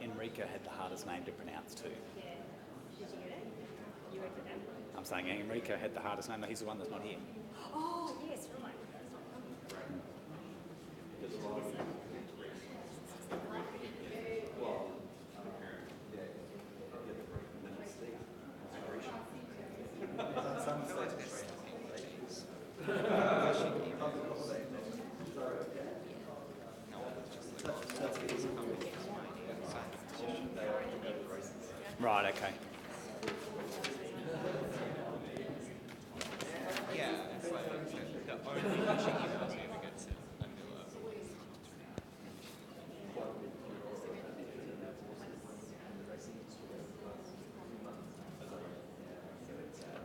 Enrico had the hardest name to pronounce too. I'm saying Enrico had the hardest name. No, he's the one that's not here. Oh, yes, right. Right, okay. Yeah, it's like the only fishing emails we ever get sent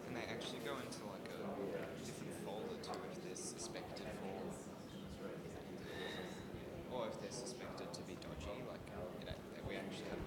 and they actually go into like a different folder too if they're suspected or if they're suspected to be dodgy, like we actually have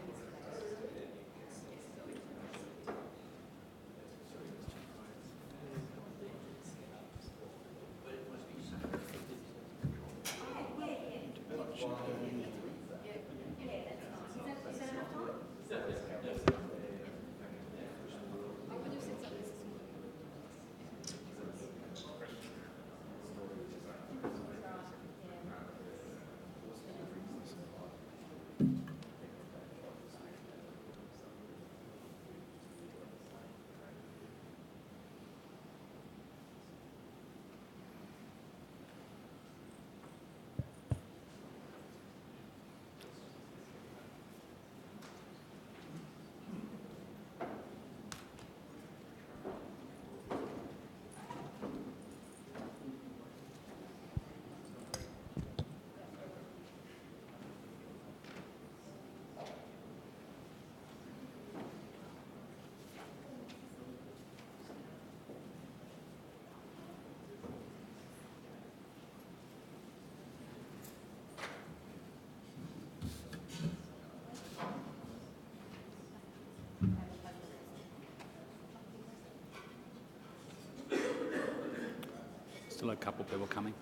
Still a couple of people coming.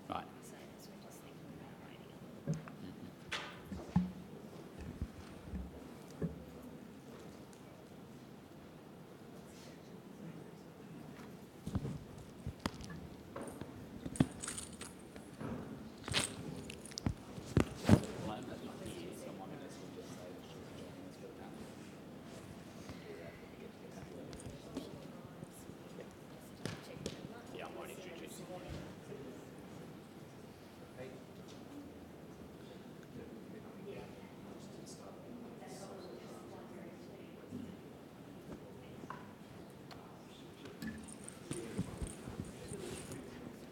Right. Yeah, I might introduce you.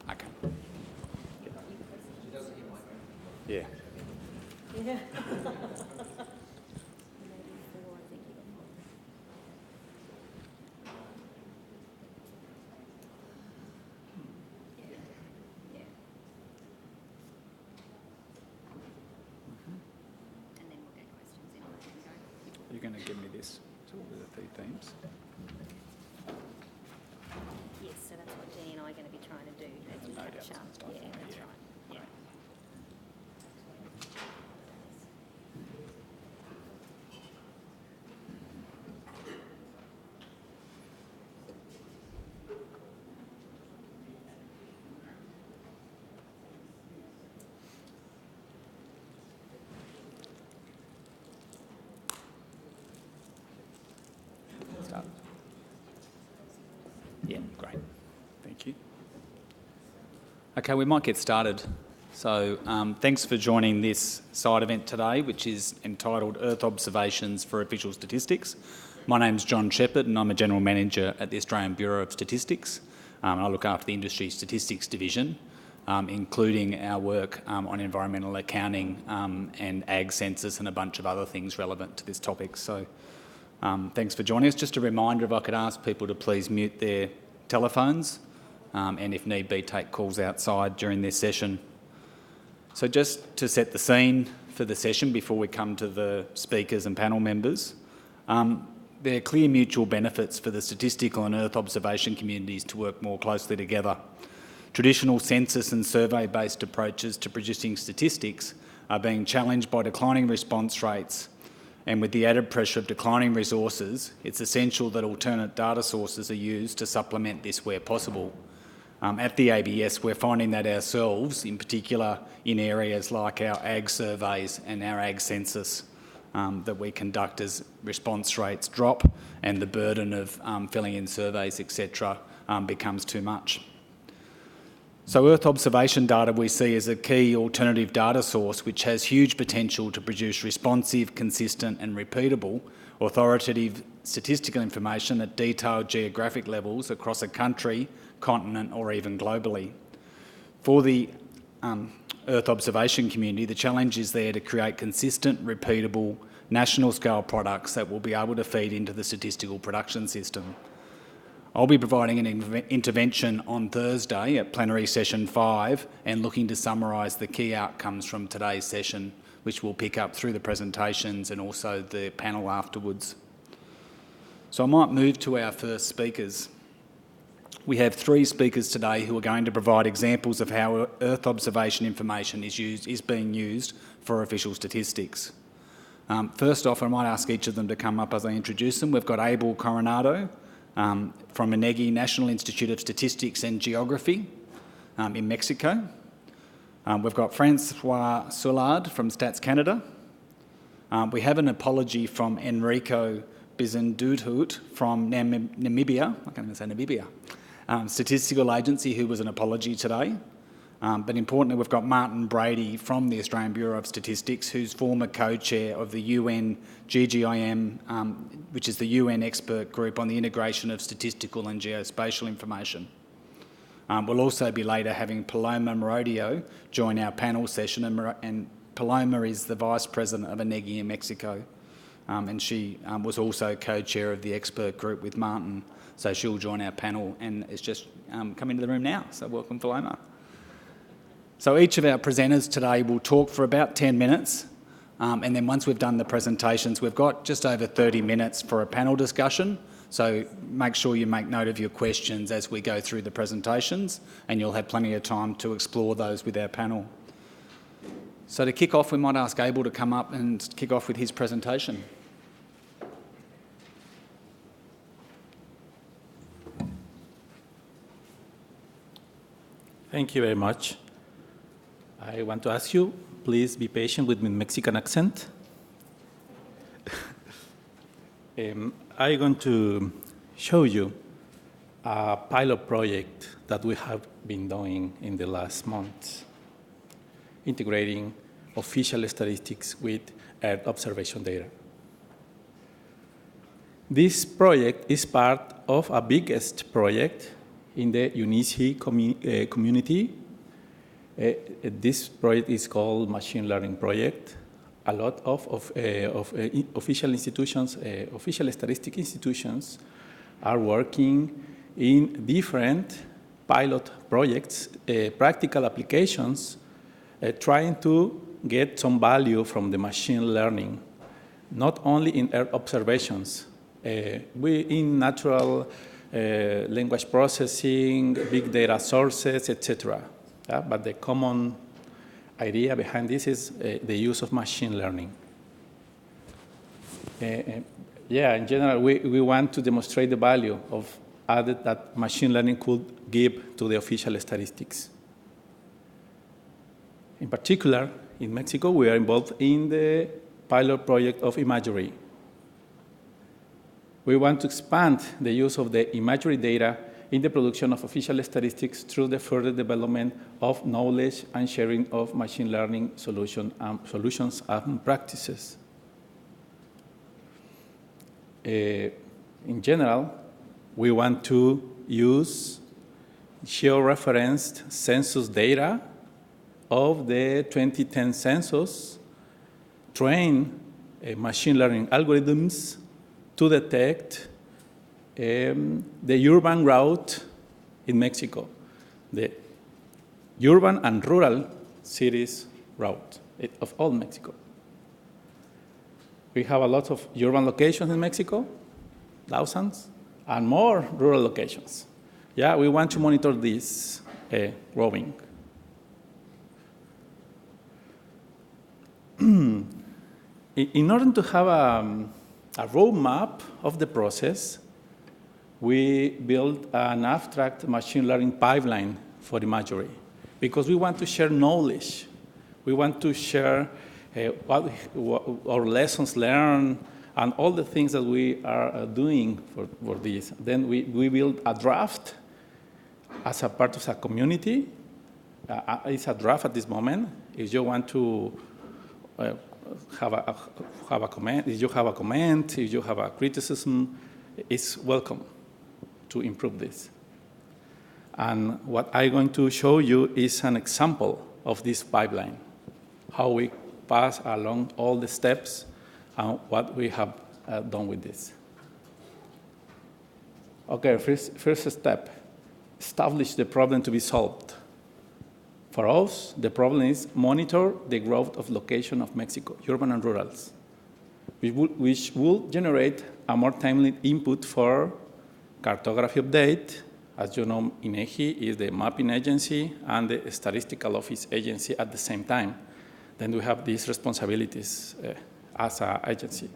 Okay. Yeah. Yeah. You're going to give me this to all the three themes. Yes, so that's what Jenny and I are going to be trying to do as we No catch doubts up. and stuff. Yeah, that's Yeah. right. Yeah. Start. Yeah, great. Thank you. Okay, we might get started. So thanks for joining this side event today, which is entitled Earth Observations for Official Statistics. My name's John Shepherd and I'm a General Manager at the Australian Bureau of Statistics. I look after the Industry Statistics Division, including our work on environmental accounting and ag census and a bunch of other things relevant to this topic. So thanks for joining us. Just a reminder, if I could ask people to please mute their telephones and if need be, take calls outside during this session. So just to set the scene for the session before we come to the speakers and panel members, there are clear mutual benefits for the statistical and Earth observation communities to work more closely together Traditional census and survey-based approaches to producing statistics are being challenged by declining response rates, and with the added pressure of declining resources, it's essential that alternate data sources are used to supplement this where possible. At the ABS, we're finding that ourselves, in particular in areas like our ag surveys and our ag census that we conduct as response rates drop and the burden of filling in surveys, etc., becomes too much. So Earth observation data we see as a key alternative data source which has huge potential to produce responsive, consistent and repeatable authoritative statistical information at detailed geographic levels across a country, continent or even globally. For the Earth observation community, the challenge is there to create consistent, repeatable, national scale products that will be able to feed into the statistical production system. I'll be providing an intervention on Thursday at plenary session 5 and looking to summarise the key outcomes from today's session, which we'll pick up through the presentations and also the panel afterwards. So I might move to our first speakers. We have 3 speakers today who are going to provide examples of how Earth observation information is being used for official statistics. First off, I might ask each of them to come up as I introduce them. We've got Abel Coronado from INEGI, National Institute of Statistics and Geography in Mexico. We've got Francois Soulard from Stats Canada. We have an apology from Enrico Bizendudhut from Namibia, I can't even say Namibia, Statistical Agency, who was an apology today. But importantly, we've got Martin Brady from the Australian Bureau of Statistics, who's former co-chair of the UN GGIM, which is the UN expert group on the integration of statistical and geospatial information. We'll also be later having Paloma Merodio join our panel session, and Paloma is the Vice President of INEGI in Mexico, and she was also co-chair of the expert group with Martin, so she'll join our panel and is just come into the room now, so welcome Paloma. So each of our presenters today will talk for about 10 minutes, and then once we've done the presentations, we've got just over 30 minutes for a panel discussion. So make sure you make note of your questions as we go through the presentations, and you'll have plenty of time to explore those with our panel. So to kick off, we might ask Abel to come up and kick off with his presentation. Thank you very much. I want to ask you, please be patient with my Mexican accent. I'm going to show you a pilot project that we have been doing in the last months, integrating official statistics with Earth observation data. This project is part of a biggest project in the UNICE community. This project is called Machine Learning Project. A lot of official institutions, official statistic institutions are working in different pilot projects, practical applications, trying to get some value from the machine learning, not only in Earth observations, in natural language processing, big data sources, etc. But the common idea behind this is the use of machine learning. In general, we want to demonstrate the value of added that machine learning could give to the official statistics. In particular, in Mexico, we are involved in the pilot project of imagery. We want to expand the use of the imagery data in the production of official statistics through the further development of knowledge and sharing of machine learning solutions and practices. In general, we want to use georeferenced census data of the 2010 census, train machine learning algorithms to detect the urban route in Mexico, the urban and rural cities route of all Mexico. We have a lot of urban locations in Mexico, thousands, and more rural locations. Yeah, we want to monitor this growing. In order to have a roadmap of the process, we built an abstract machine learning pipeline for imagery because we want to share knowledge. We want to share our lessons learned and all the things that we are doing for this. Then we build a draft as a part of a community. It's a draft at this moment. If you want to have a comment, if you have a comment, if you have a criticism, it's welcome to improve this. And what I'm going to show you is an example of this pipeline, how we pass along all the steps and what we have done with this. Okay, first step, establish the problem to be solved. For us, the problem is monitor the growth of location of Mexico, urban and rurals, which will generate a more timely input for cartography update. As you know, INEGI is the mapping agency and the statistical office agency at the same time. Then we have these responsibilities as an agency.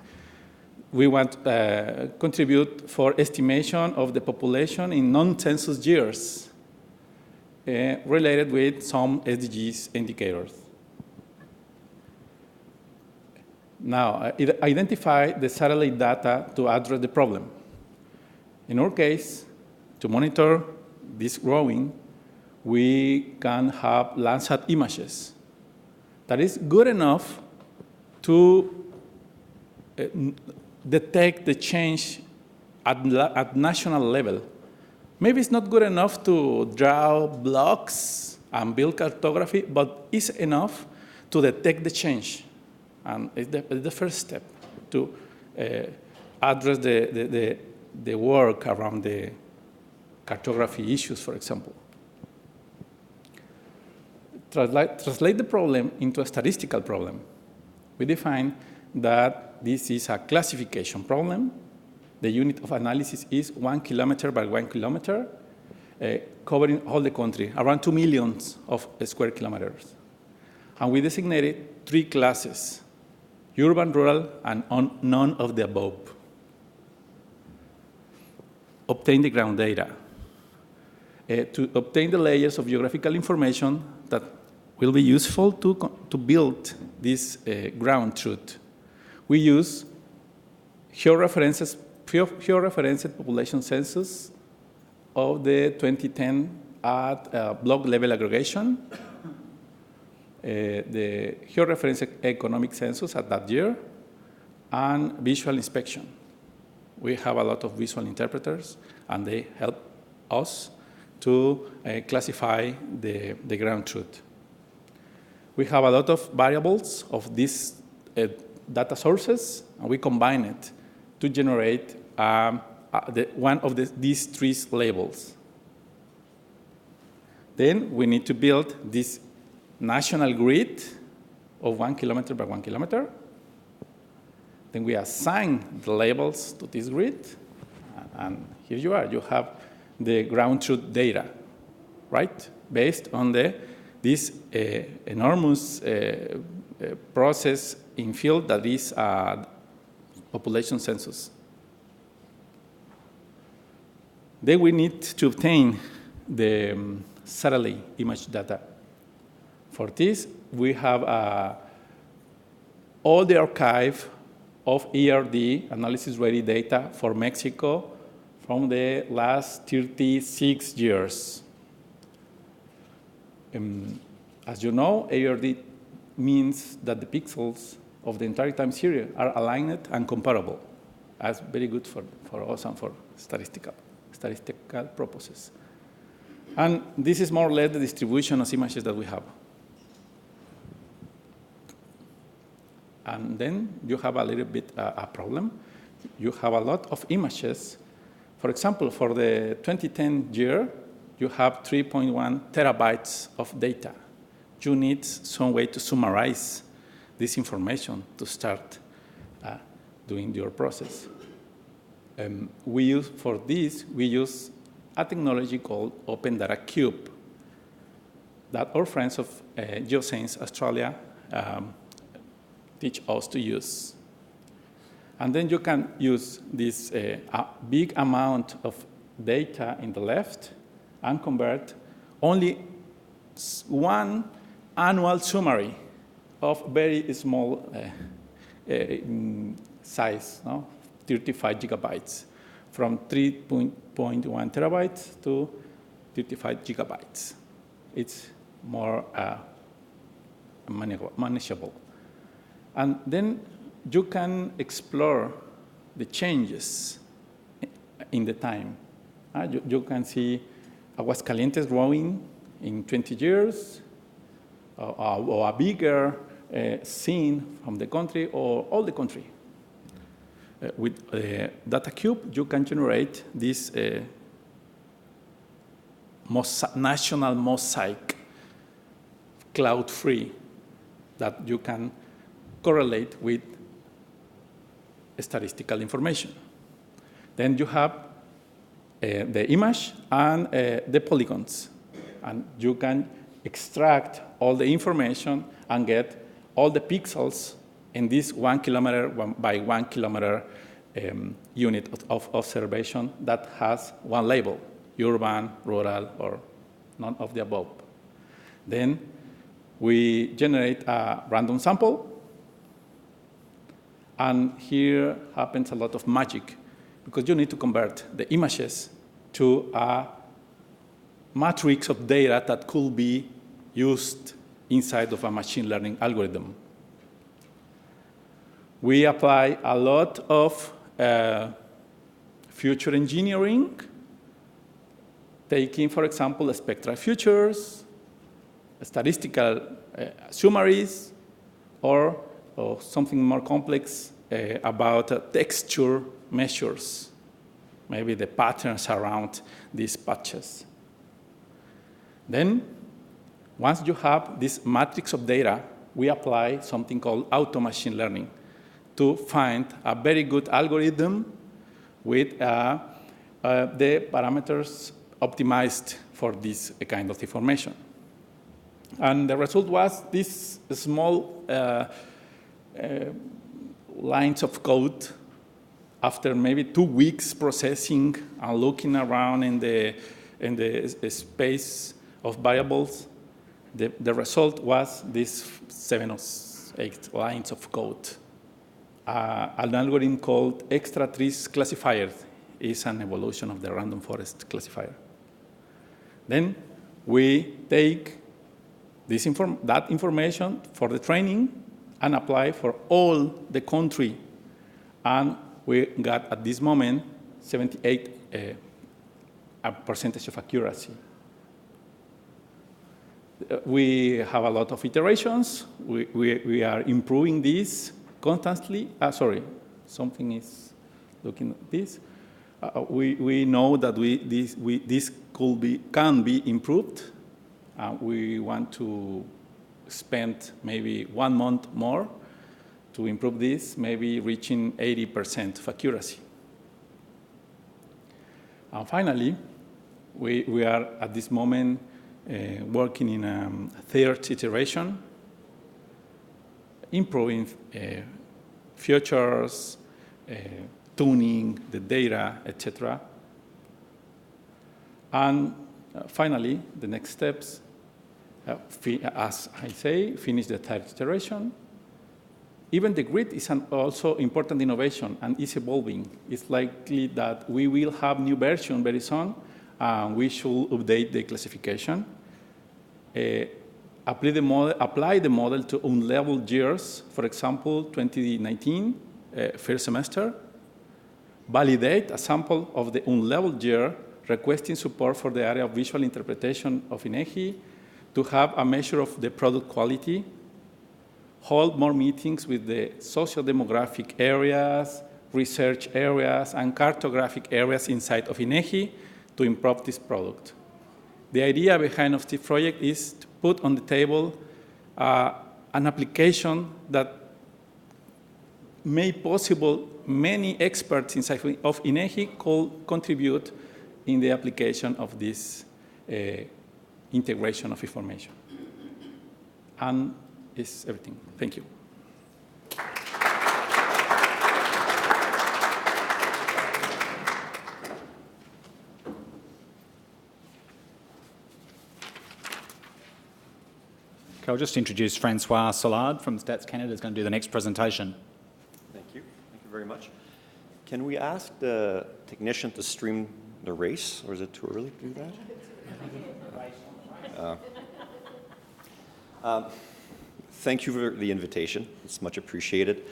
We want to contribute for estimation of the population in non-census years related with some SDGs indicators. Now, identify the satellite data to address the problem. In our case, to monitor this growing, we can have Landsat images that is good enough to detect the change at national level. Maybe it's not good enough to draw blocks and build cartography, but it's enough to detect the change. And it's the first step to address the work around the cartography issues, for example. Translate the problem into a statistical problem. We define that this is a classification problem. The unit of analysis is 1 kilometer by 1 kilometer, covering all the country, around 2 million of square kilometers. And we designated 3 classes, urban, rural, and none of the above. Obtain the ground data. To obtain the layers of geographical information that will be useful to build this ground truth. We use georeferenced population census of the 2010 at block level aggregation, the georeferenced economic census at that year, and visual inspection. We have a lot of visual interpreters, and they help us to classify the ground truth. We have a lot of variables of these data sources, and we combine it to generate one of these 3 labels. Then we need to build this national grid of 1 kilometer by 1 kilometer. Then we assign the labels to this grid, and here you are. You have the ground truth data, right? Based on this enormous process in field that is a population census. Then we need to obtain the satellite image data. For this, we have all the archive of ERD, analysis-ready data for Mexico from the last 36 years. As you know, ERD means that the pixels of the entire time series are aligned and comparable. That's very good for us and for statistical purposes. And this is more or less the distribution of images that we have. And then you have a little bit a problem. You have a lot of images. For example, for the 2010 year, you have 3.1 terabytes of data. You need some way to summarize this information to start doing your process. For this, we use a technology called Open Data Cube. that our friends of Geoscience Australia teach us to use. And then you can use this big amount of data in the left and convert only one annual summary of very small size, no? 35 gigabytes, from 3.1 terabytes to 35 gigabytes. It's more manageable. And then you can explore the changes in the time. You can see Aguascalientes growing in 20 years, or a bigger scene from the country or all the country. With Data Cube, you can generate this national mosaic, cloud-free, that you can correlate with statistical information. Then you have the image and the polygons. And you can extract all the information and get all the pixels in this 1 kilometer by 1 kilometer unit of observation that has one label, urban, rural, or none of the above. Then we generate a random sample. And here happens a lot of magic, because you need to convert the images to a matrix of data that could be used inside of a machine learning algorithm. We apply a lot of future engineering, taking, for example, spectral futures, statistical summaries, or something more complex about texture measures, maybe the patterns around these patches. Then, once you have this matrix of data, we apply something called auto machine learning to find a very good algorithm with the parameters optimized for this kind of information. And the result was this small lines of code after maybe 2 weeks processing and looking around in the space of variables. The result was these 7 or 8 lines of code. An algorithm called extra trees classifier is an evolution of the random forest classifier. Then we take that information for the training and apply for all the country. And we got, at this moment, 78% of accuracy. We have a lot of iterations. We are improving this constantly. Sorry, something is looking at this. We know that this can be improved. We want to spend maybe 1 month more to improve this, maybe reaching 80% of accuracy. And finally, we are at this moment working in a third iteration, improving features, tuning the data, etc. And finally, the next steps, as I say, finish the third iteration. Even the grid is an also important innovation and is evolving. It's likely that we will have new version very soon, and we should update the classification. Apply the model to unlabeled years, for example, 2019, first semester. Validate a sample of the unlabeled year, requesting support for the area of visual interpretation of INEGI to have a measure of the product quality. Hold more meetings with the socio-demographic areas, research areas, and cartographic areas inside of INEGI to improve this product. The idea behind of this project is to put on the table an application that made possible many experts inside of INEGI could contribute in the application of this integration of information. and is everything. Thank you. Okay, I'll just introduce Francois Soulard from Stats Canada, who's going to do the next presentation. Thank you. Thank you very much. Can we ask the technician to stream the race, or is it too early to do that? Thank you for the invitation. It's much appreciated.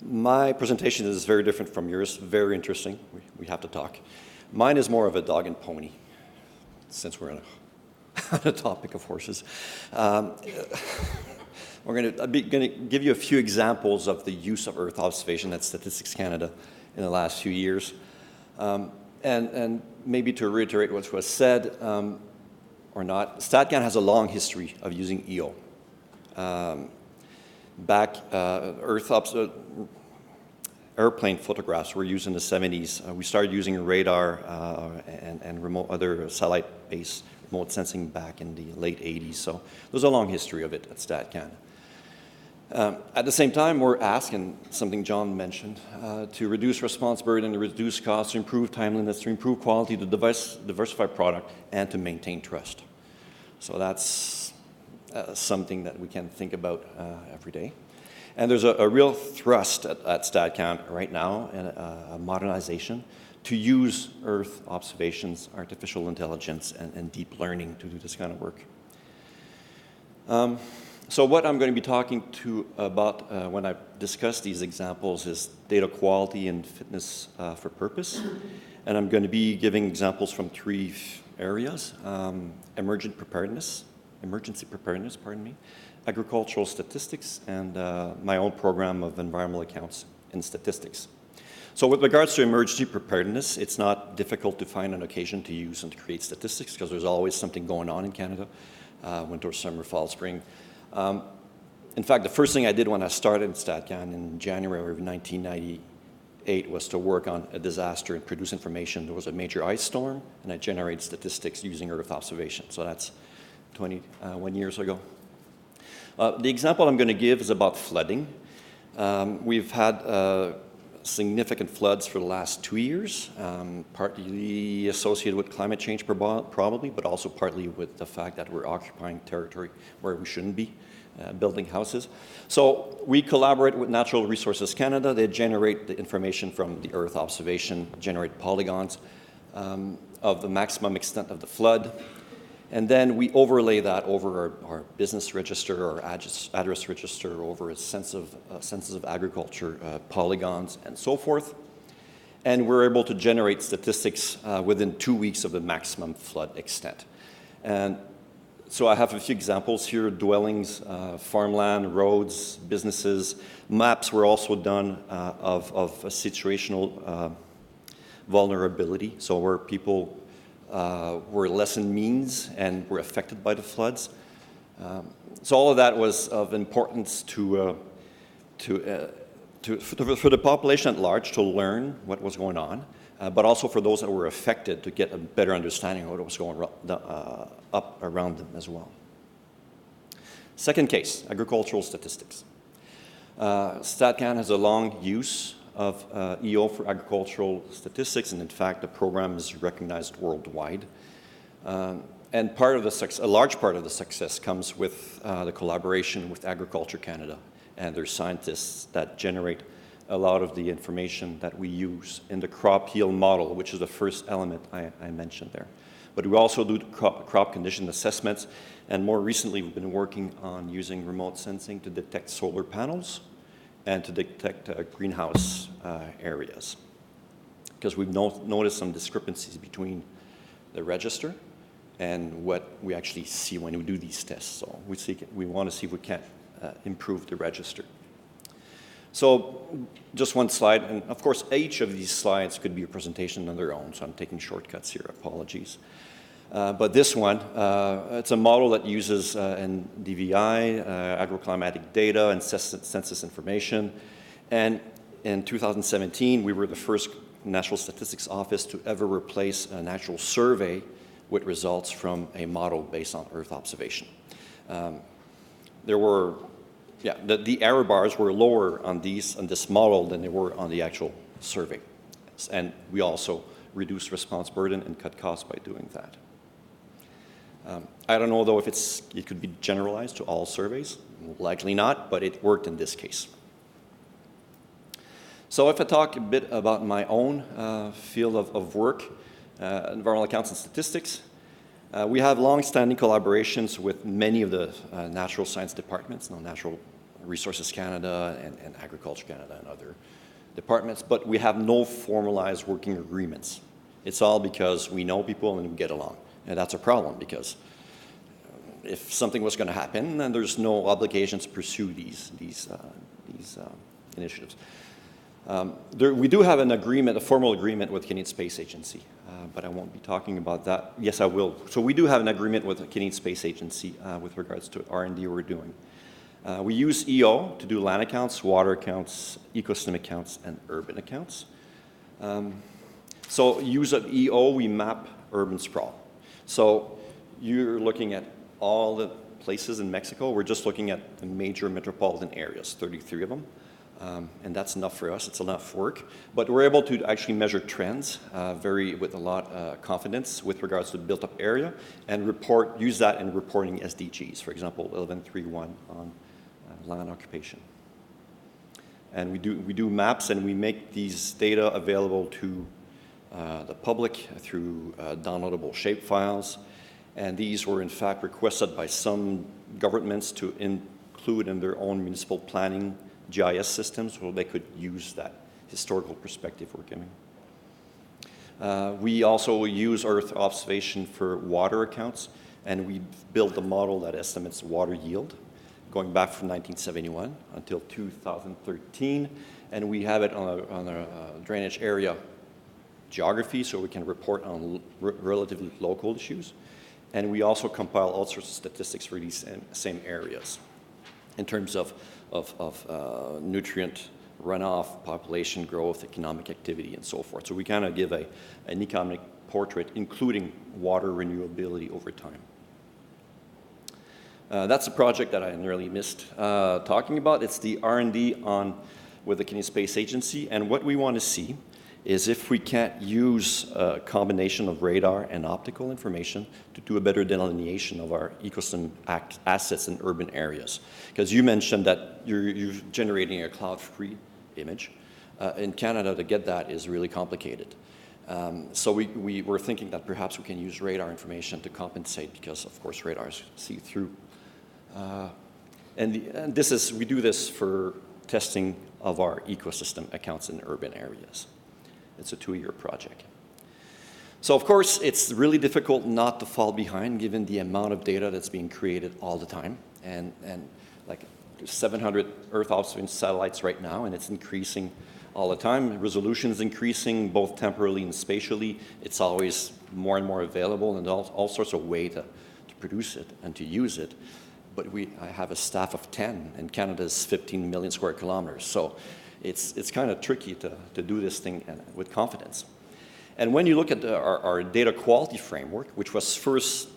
My presentation is very different from yours, very interesting. We have to talk. Mine is more of a dog and pony, since we're on the topic of horses. I'm going to give you a few examples of the use of Earth observation at Statistics Canada in the last few years. And maybe to reiterate what was said, or not, StatCan has a long history of using EO. Airplane photographs were used in the 70s. We started using radar and remote other satellite-based remote sensing back in the late 80s. So there's a long history of it at StatCan. At the same time, we're asking, something John mentioned, to reduce response burden, to reduce costs, to improve timeliness, to improve quality, to diversify product, and to maintain trust. So that's something that we can think about every day. And there's a real thrust at StatCan right now, and a modernization, to use Earth observations, artificial intelligence, and deep learning to do this kind of work. So what I'm going to be talking about when I discuss these examples is data quality and fitness for purpose. And I'm going to be giving examples from three areas: emergency preparedness, agricultural statistics, and my own program of environmental accounts and statistics. So with regards to emergency preparedness, it's not difficult to find an occasion to use and to create statistics, because there's always something going on in Canada, winter, summer, fall, spring. In fact, the first thing I did when I started in StatCan in January of 1998 was to work on a disaster and produce information. There was a major ice storm, and I generated statistics using Earth observation. So that's 21 years ago. The example I'm going to give is about flooding. We've had significant floods for the last 2 years, partly associated with climate change probably, but also partly with the fact that we're occupying territory where we shouldn't be, building houses. So we collaborate with Natural Resources Canada. They generate the information from the Earth observation, generate polygons of the maximum extent of the flood. And then we overlay that over our business register or address register, over a census of agriculture polygons and so forth. And we're able to generate statistics within 2 weeks of the maximum flood extent. And so I have a few examples here: dwellings, farmland, roads, businesses. Maps were also done of a situational vulnerability, so where people were less in means and were affected by the floods. So all of that was of importance for the population at large to learn what was going on, but also for those that were affected to get a better understanding of what was going up around them as well. Second case, agricultural statistics. StatCan has a long use of EO for agricultural statistics, and in fact, the program is recognized worldwide. And a large part of the success comes with the collaboration with Agriculture Canada and their scientists that generate a lot of the information that we use in the crop yield model, which is the first element I mentioned there. But we also do crop condition assessments, and more recently, we've been working on using remote sensing to detect solar panels and to detect greenhouse areas, because we've noticed some discrepancies between the register and what we actually see when we do these tests. So we want to see if we can improve the register. So just one slide, and of course each of these slides could be a presentation on their own, so I'm taking shortcuts here, apologies. But this one, it's a model that uses NDVI, agroclimatic data, and census information. And in 2017, we were the first National Statistics Office to ever replace an actual survey with results from a model based on Earth observation. there were, yeah, the error bars were lower on this model than they were on the actual survey. And we also reduced response burden and cut costs by doing that. I don't know, though, if it could be generalized to all surveys. Likely not, but it worked in this case. So if I talk a bit about my own field of work, environmental accounts and statistics, we have long-standing collaborations with many of the natural science departments, Natural Resources Canada and Agriculture Canada and other departments, but we have no formalized working agreements. It's all because we know people and we get along. And that's a problem, because if something was going to happen, then there's no obligation to pursue these initiatives. We do have an agreement, a formal agreement with Canadian Space Agency, but I won't be talking about that. Yes, I will. So we do have an agreement with the Canadian Space Agency with regards to R&D we're doing. We use EO to do land accounts, water accounts, ecosystem accounts, and urban accounts. So use of EO, we map urban sprawl. So you're looking at all the places in Mexico. We're just looking at the major metropolitan areas, 33 of them. And that's enough for us. It's enough work. But we're able to actually measure trends with a lot of confidence with regards to the built-up area and use that in reporting SDGs, for example, 11.3.1 on land occupation. And we do maps, and we make these data available to the public through downloadable shapefiles. And these were in fact requested by some governments to include in their own municipal planning GIS systems so they could use that historical perspective we're giving. We also use Earth observation for water accounts, and we built a model that estimates water yield going back from 1971 until 2013, and we have it on a drainage area geography, so we can report on relatively local issues. And we also compile all sorts of statistics for these same areas in terms of nutrient runoff, population growth, economic activity, and so forth. So we kind of give an economic portrait, including water renewability over time. That's a project that I nearly missed talking about. It's the R&D with the Canadian Space Agency, and what we want to see is if we can't use a combination of radar and optical information to do a better delineation of our ecosystem assets in urban areas. Because you mentioned that you're generating a cloud-free image. In Canada, to get that is really complicated. So we were thinking that perhaps we can use radar information to compensate, because of course radars see through. And we do this for testing of our ecosystem accounts in urban areas. It's a 2-year project. So of course, it's really difficult not to fall behind given the amount of data that's being created all the time. And like 700 Earth observation satellites right now, and it's increasing all the time. Resolution is increasing both temporally and spatially. It's always more and more available, and all sorts of ways to produce it and to use it. But I have a staff of 10, and Canada's 15 million square kilometers. So it's kind of tricky to do this thing with confidence. And when you look at our data quality framework, which was first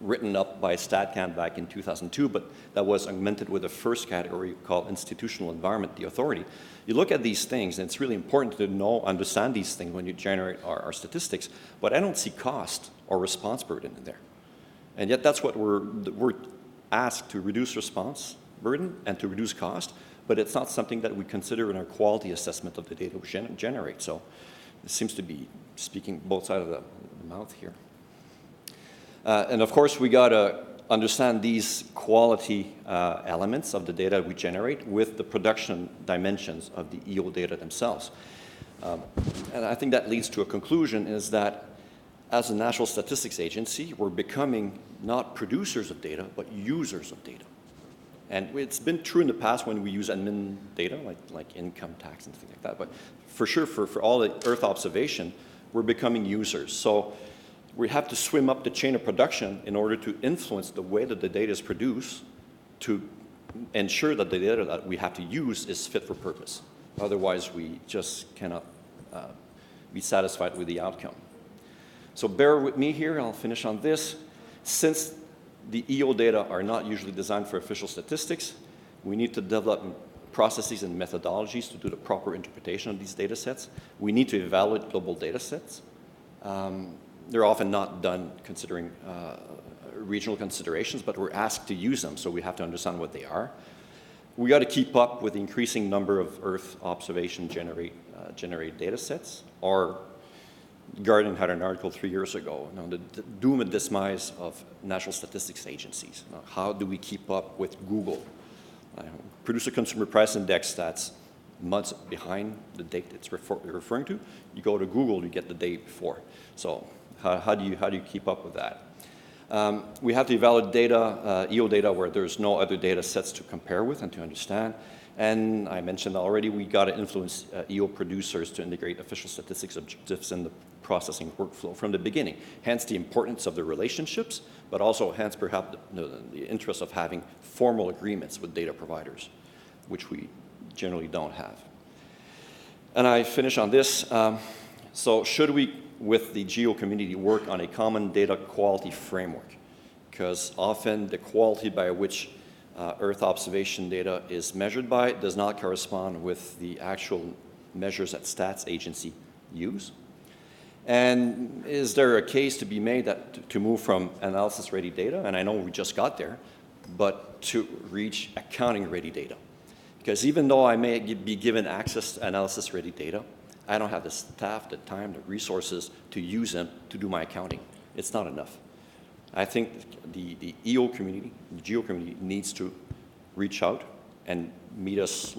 written up by StatCan back in 2002, but that was augmented with a first category called Institutional Environment, the authority. You look at these things, and it's really important to understand these things when you generate our statistics, but I don't see cost or response burden in there. And yet that's what we're asked to reduce response burden and to reduce cost, but it's not something that we consider in our quality assessment of the data we generate. So it seems to be speaking both sides of the mouth here. And of course, we got to understand these quality elements of the data we generate with the production dimensions of the EO data themselves. And I think that leads to a conclusion is that as a National Statistics Agency, we're becoming not producers of data, but users of data. And it's been true in the past when we use admin data, like income tax and things like that. But for sure, for all the Earth observation, we're becoming users. So we have to swim up the chain of production in order to influence the way that the data is produced to ensure that the data that we have to use is fit for purpose. Otherwise, we just cannot be satisfied with the outcome. So bear with me here. I'll finish on this. Since the EO data are not usually designed for official statistics. We need to develop processes and methodologies to do the proper interpretation of these data sets. We need to evaluate global data sets. They're often not done considering regional considerations, but we're asked to use them, so we have to understand what they are. We got to keep up with the increasing number of Earth observation generate data sets. Our Guardian had an article 3 years ago, the doom and demise of national statistics agencies. How do we keep up with Google? Producer Consumer Price Index that's months behind the date it's referring to. You go to Google, you get the day before. So how do you keep up with that? We have to evaluate data, EO data, where there's no other data sets to compare with and to understand. And I mentioned already, we got to influence EO producers to integrate official statistics objectives in the processing workflow from the beginning. Hence the importance of the relationships, but also hence perhaps the interest of having formal agreements with data providers, which we generally don't have. And I finish on this. So should we, with the geo community, work on a common data quality framework? Because often the quality by which Earth observation data is measured by does not correspond with the actual measures that stats agency use. And is there a case to be made that to move from analysis-ready data, and I know we just got there, but to reach accounting-ready data? Because even though I may be given access to analysis-ready data, I don't have the staff, the time, the resources to use them to do my accounting. It's not enough. I think the EO community, the geo community, needs to reach out and meet us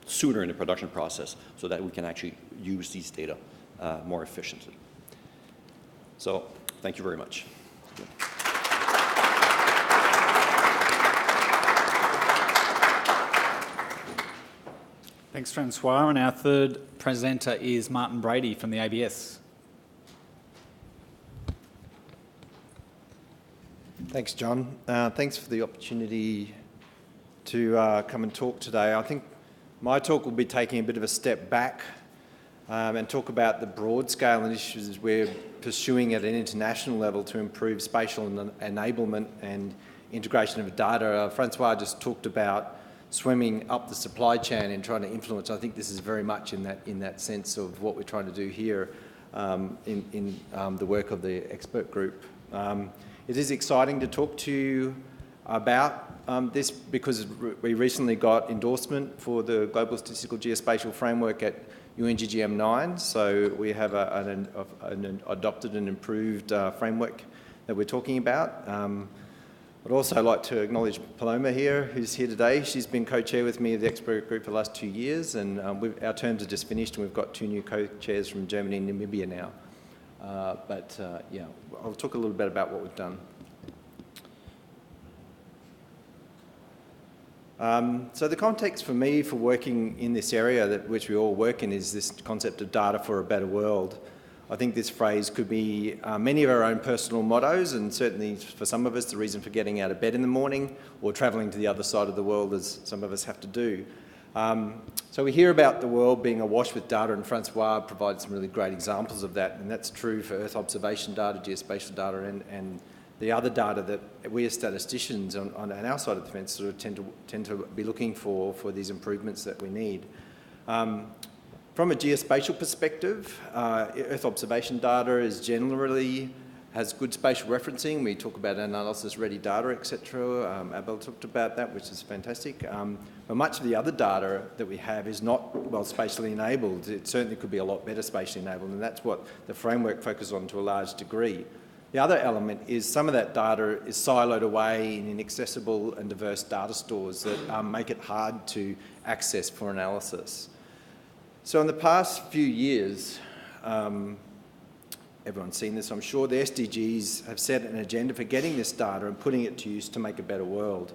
sooner in the production process so that we can actually use these data more efficiently. So thank you very much. Thanks, Francois. And our third presenter is Martin Brady from the ABS. Thanks, John. Thanks for the opportunity to come and talk today. I think my talk will be taking a bit of a step back and talk about the broad scale initiatives we're pursuing at an international level to improve spatial enablement and integration of data. Francois just talked about swimming up the supply chain and trying to influence. I think this is very much in that sense of what we're trying to do here in the work of the expert group. It is exciting to talk to you about this because we recently got endorsement for the Global Statistical Geospatial Framework at UNGGM 9, so we have an adopted and improved framework that we're talking about. I'd also like to acknowledge Paloma here, who's here today. She's been co-chair with me of the expert group for the last 2 years, and our terms are just finished, and we've got 2 new co-chairs from Germany and Namibia now. Yeah, I'll talk a little bit about what we've done. So the context for me for working in this area which we all work in is this concept of data for a better world. I think this phrase could be many of our own personal mottos, and certainly for some of us the reason for getting out of bed in the morning or travelling to the other side of the world, as some of us have to do. So we hear about the world being awash with data, and Francois provided some really great examples of that, and that's true for Earth observation data, geospatial data, and the other data that we as statisticians on our side of the fence sort of tend to be looking for these improvements that we need. From a geospatial perspective, Earth observation data is generally has good spatial referencing. We talk about analysis-ready data, etc. Abel talked about that, which is fantastic. But much of the other data that we have is not well spatially enabled. It certainly could be a lot better spatially enabled, and that's what the framework focuses on to a large degree. The other element is some of that data is siloed away in inaccessible and diverse data stores that make it hard to access for analysis. So in the past few years, everyone's seen this, I'm sure, the SDGs have set an agenda for getting this data and putting it to use to make a better world.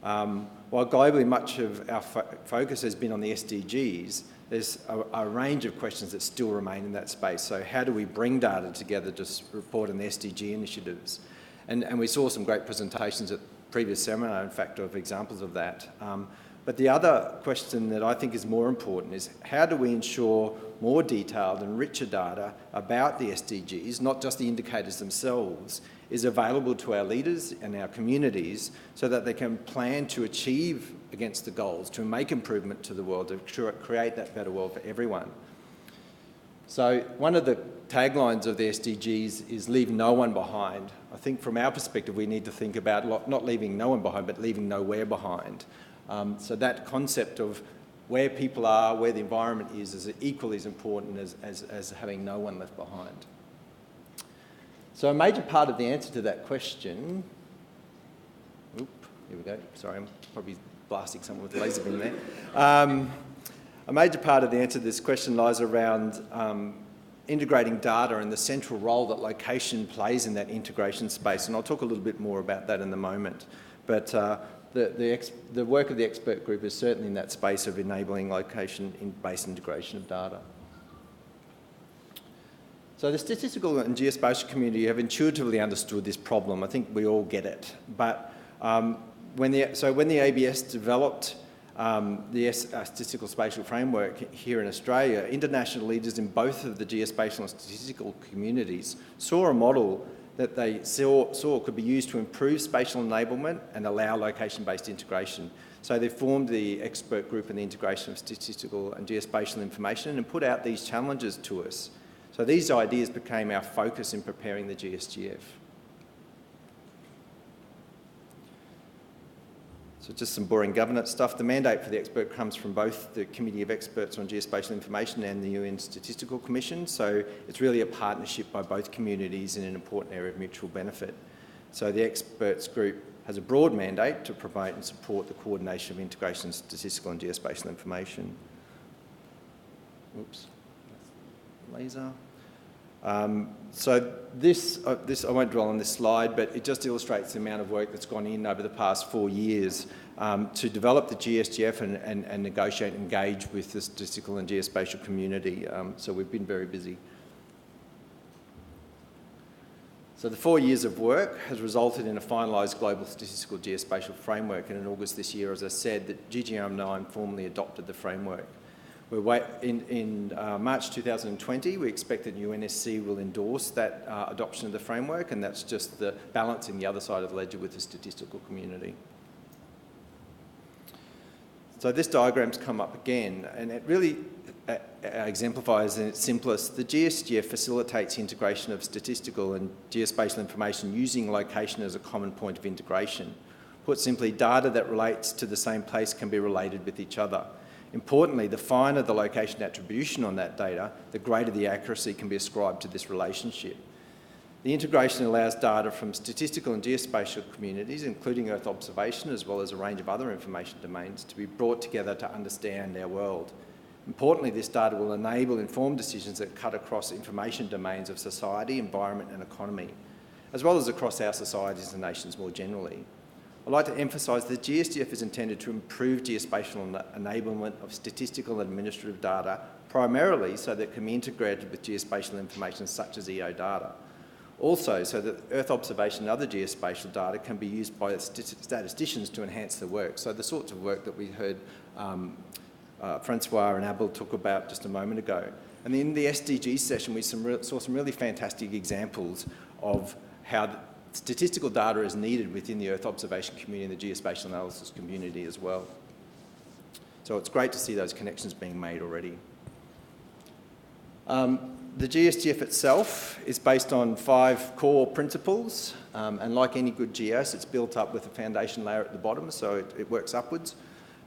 While globally much of our focus has been on the SDGs, there's a range of questions that still remain in that space. So how do we bring data together to report on the SDG initiatives? And we saw some great presentations at the previous seminar, in fact, of examples of that. But the other question that I think is more important is how do we ensure more detailed and richer data about the SDGs, not just the indicators themselves, is available to our leaders and our communities so that they can plan to achieve against the goals, to make improvement to the world, to create that better world for everyone. So one of the taglines of the SDGs is leave no one behind. I think from our perspective, we need to think about not leaving no one behind, but leaving nowhere behind. So that concept of where people are, where the environment is equally as important as having no one left behind. So a major part of the answer to that question, here we go, sorry, I'm probably blasting someone with a laser beam there. A major part of the answer to this question lies around integrating data and the central role that location plays in that integration space, and I'll talk a little bit more about that in a moment. But the work of the expert group is certainly in that space of enabling location-based integration of data. So the statistical and geospatial community have intuitively understood this problem. I think we all get it. But when the ABS developed the statistical spatial framework here in Australia, international leaders in both of the geospatial and statistical communities saw a model that they saw could be used to improve spatial enablement and allow location-based integration. So they formed the expert group in the integration of statistical and geospatial information and put out these challenges to us. So these ideas became our focus in preparing the GSGF. So just some boring governance stuff. The mandate for the expert comes from both the Committee of Experts on Geospatial Information and the UN Statistical Commission. So it's really a partnership by both communities in an important area of mutual benefit. So the experts group has a broad mandate to promote and support the coordination of integration of statistical and geospatial information. Oops, laser. So this, I won't dwell on this slide, but it just illustrates the amount of work that's gone in over the past 4 years to develop the GSGF and negotiate and engage with the statistical and geospatial community. So we've been very busy. So the 4 years of work has resulted in a finalised global statistical geospatial framework, and in August this year, as I said, that GGM9 formally adopted the framework. In March 2020, we expect that UNSC will endorse that adoption of the framework, and that's just the balancing the other side of the ledger with the statistical community. So this diagram's come up again, and it really exemplifies in its simplest. The GSGF facilitates integration of statistical and geospatial information using location as a common point of integration. Put simply, data that relates to the same place can be related with each other. Importantly, the finer the location attribution on that data, the greater the accuracy can be ascribed to this relationship. The integration allows data from statistical and geospatial communities, including Earth observation, as well as a range of other information domains, to be brought together to understand our world. Importantly, this data will enable informed decisions that cut across information domains of society, environment and economy, as well as across our societies and nations more generally. I'd like to emphasise that GSGF is intended to improve geospatial enablement of statistical and administrative data, primarily so that it can be integrated with geospatial information such as EO data. Also, so that Earth observation and other geospatial data can be used by statisticians to enhance the work. So the sorts of work that we heard Francois and Abel talk about just a moment ago. And in the SDG session, we saw some really fantastic examples of how statistical data is needed within the Earth observation community and the geospatial analysis community as well. So it's great to see those connections being made already. The GSGF itself is based on 5 core principles, and like any good GIS, it's built up with a foundation layer at the bottom, so it works upwards.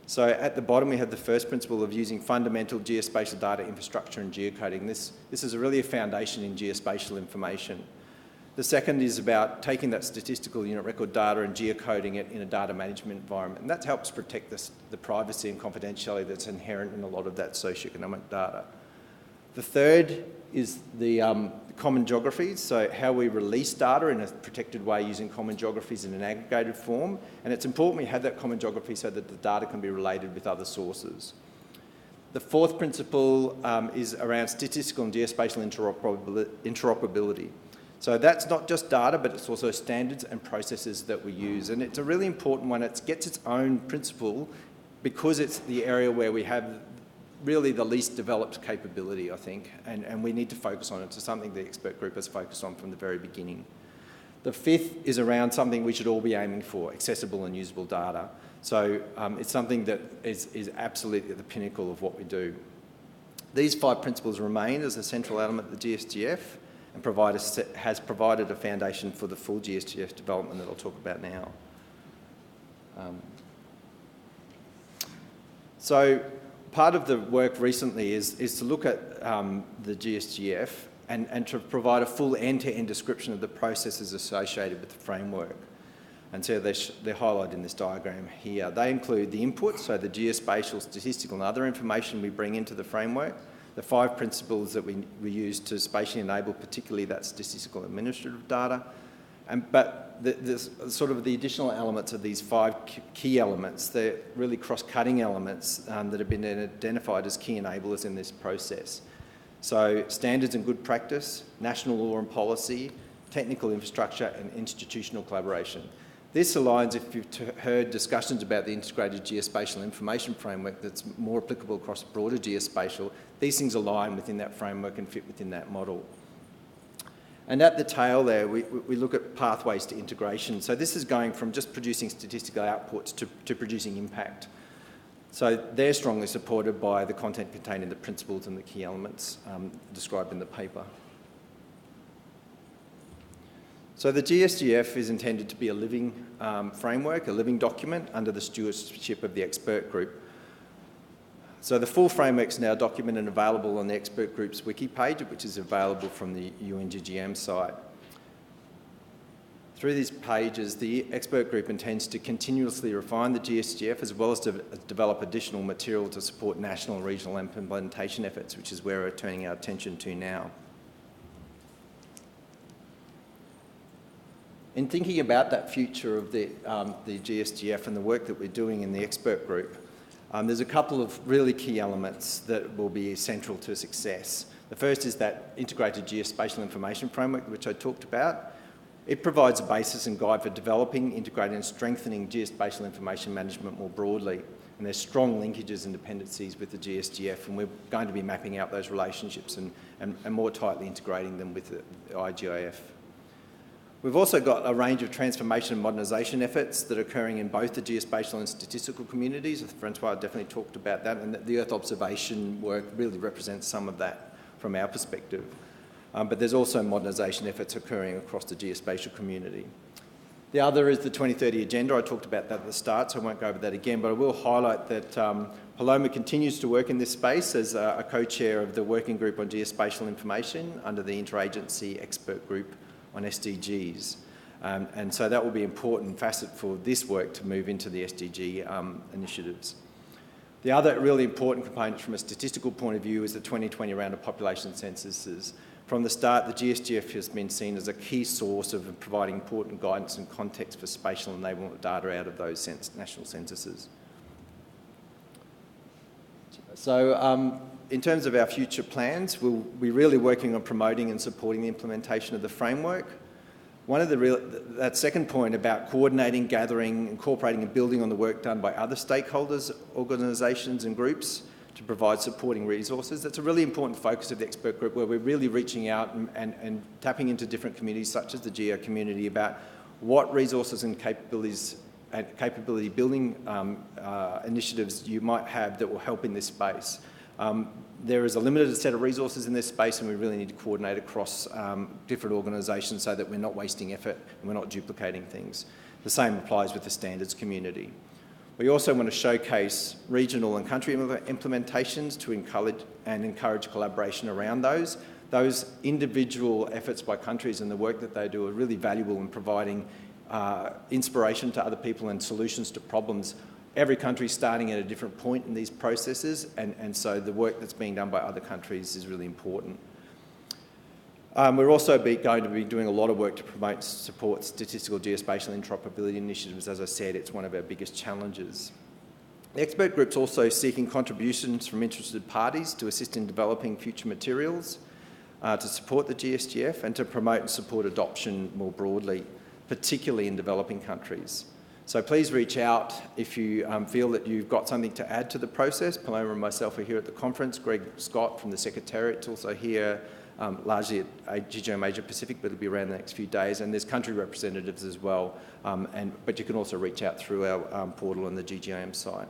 So at the bottom, we have the first principle of using fundamental geospatial data infrastructure and geocoding. This is really a foundation in geospatial information. The second is about taking that statistical unit record data and geocoding it in a data management environment. And that helps protect the privacy and confidentiality that's inherent in a lot of that socioeconomic data. The third is the common geographies, so how we release data in a protected way using common geographies in an aggregated form. And it's important we have that common geography so that the data can be related with other sources. The fourth principle is around statistical and geospatial interoperability. So that's not just data, but it's also standards and processes that we use. And it's a really important one. It gets its own principle because it's the area where we have really the least developed capability, I think, and we need to focus on it. It's something the expert group has focused on from the very beginning. The fifth is around something we should all be aiming for, accessible and usable data. So it's something that is absolutely at the pinnacle of what we do. These 5 principles remain as a central element of the GSGF and has provided a foundation for the full GSGF development that I'll talk about now. So part of the work recently is to look at the GSGF and to provide a full end-to-end description of the processes associated with the framework. And so they're highlighted in this diagram here. They include the input, so the geospatial, statistical and other information we bring into the framework, the 5 principles that we use to spatially enable, particularly that statistical administrative data, but the sort of the additional elements of these 5 key elements, they're really cross-cutting elements that have been identified as key enablers in this process. So standards and good practice, national law and policy, technical infrastructure and institutional collaboration. This aligns, if you've heard discussions about the integrated geospatial information framework that's more applicable across broader geospatial, these things align within that framework and fit within that model. And at the tail there, we look at pathways to integration. So this is going from just producing statistical outputs to producing impact. So they're strongly supported by the content contained in the principles and the key elements described in the paper. So the GSGF is intended to be a living framework, a living document under the stewardship of the expert group. So the full framework's now documented and available on the expert group's wiki page, which is available from the UNGGM site. Through these pages, the expert group intends to continuously refine the GSGF as well as to develop additional material to support national and regional implementation efforts, which is where we're turning our attention to now. In thinking about that future of the GSGF and the work that we're doing in the expert group, there's a couple of really key elements that will be central to success. The first is that integrated geospatial information framework, which I talked about. It provides a basis and guide for developing, integrating and strengthening geospatial information management more broadly. And there's strong linkages and dependencies with the GSGF, and we're going to be mapping out those relationships and more tightly integrating them with the IGIF. We've also got a range of transformation and modernisation efforts that are occurring in both the geospatial and statistical communities. Francois definitely talked about that, and the Earth observation work really represents some of that from our perspective. But there's also modernisation efforts occurring across the geospatial community. The other is the 2030 agenda. I talked about that at the start, so I won't go over that again, but I will highlight that Paloma continues to work in this space as a co-chair of the Working Group on Geospatial Information under the Interagency Expert Group on SDGs. And so that will be an important facet for this work to move into the SDG initiatives. The other really important component from a statistical point of view is the 2020 round of population censuses. From the start, the GSGF has been seen as a key source of providing important guidance and context for spatial enablement data out of those national censuses. So in terms of our future plans, we'll be really working on promoting and supporting the implementation of the framework. One of that second point about coordinating, gathering, incorporating and building on the work done by other stakeholders, organisations and groups to provide supporting resources. That's a really important focus of the expert group, where we're really reaching out and tapping into different communities such as the geo community about what resources and capabilities and capability building initiatives you might have that will help in this space. There is a limited set of resources in this space, and we really need to coordinate across different organisations so that we're not wasting effort and we're not duplicating things. The same applies with the standards community. We also want to showcase regional and country implementations to encourage collaboration around those. Those individual efforts by countries and the work that they do are really valuable in providing inspiration to other people and solutions to problems. Every country is starting at a different point in these processes, and so the work that's being done by other countries is really important. We're also going to be doing a lot of work to promote and support statistical geospatial interoperability initiatives. As I said, it's one of our biggest challenges. The expert group's also seeking contributions from interested parties to assist in developing future materials to support the GSGF and to promote and support adoption more broadly, particularly in developing countries. So please reach out if you feel that you've got something to add to the process. Paloma and myself are here at the conference. Greg Scott from the Secretariat is also here. largely at GGM Asia Pacific, but it'll be around the next few days. And there's country representatives as well. But you can also reach out through our portal on the GGM site.